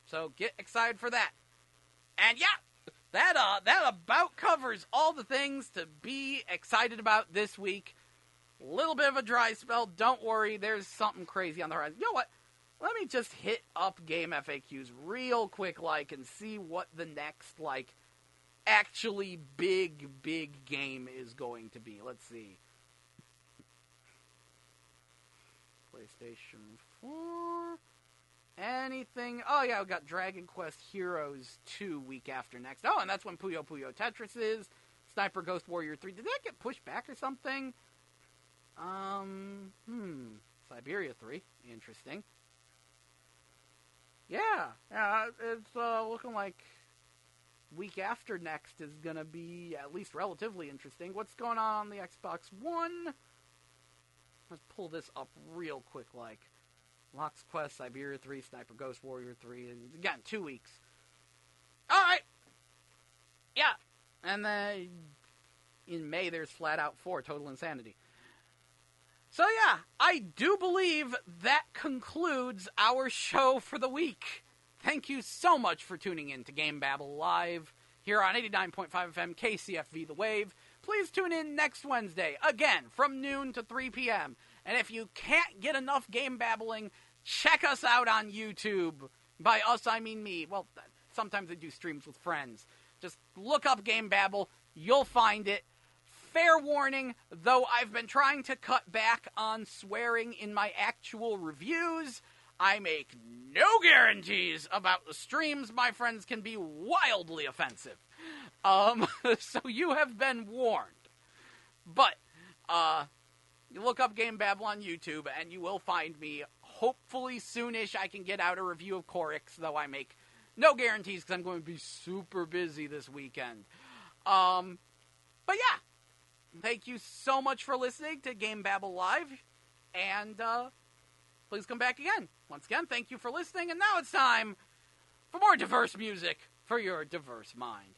Speaker 1: So get excited for that. And yeah, that about covers all the things to be excited about this week. A little bit of a dry spell. Don't worry, there's something crazy on the horizon. You know what? Let me just hit up Game FAQs real quick, and see what the next, actually big game is going to be. Let's see. PlayStation 4. Anything? Oh, yeah, we've got Dragon Quest Heroes 2 week after next. Oh, and that's when Puyo Puyo Tetris is. Sniper Ghost Warrior 3. Did that get pushed back or something? Siberia 3. Interesting. Yeah, it's looking like week after next is going to be at least relatively interesting. What's going on the Xbox One? Let's pull this up real quick, like Lock's Quest, Siberia 3, Sniper Ghost Warrior 3, and again, 2 weeks. Alright! Yeah. And then in May, there's Flat Out 4, Total Insanity. So yeah, I do believe that concludes our show for the week. Thank you so much for tuning in to GameBabble Live here on 89.5 FM KCFV The Wave. Please tune in next Wednesday, again, from noon to 3 p.m. And if you can't get enough game babbling, check us out on YouTube. By us, I mean me. Well, sometimes I do streams with friends. Just look up GameBabble. You'll find it. Fair warning, though I've been trying to cut back on swearing in my actual reviews, I make no guarantees about the streams. My friends can be wildly offensive. So you have been warned. But, you look up GameBabble on YouTube, and you will find me. Hopefully soonish I can get out a review of Corix, though I make no guarantees because I'm going to be super busy this weekend. But yeah. Thank you so much for listening to GameBabble Live, and please come back again. Once again, thank you for listening, and now it's time for more diverse music for your diverse mind.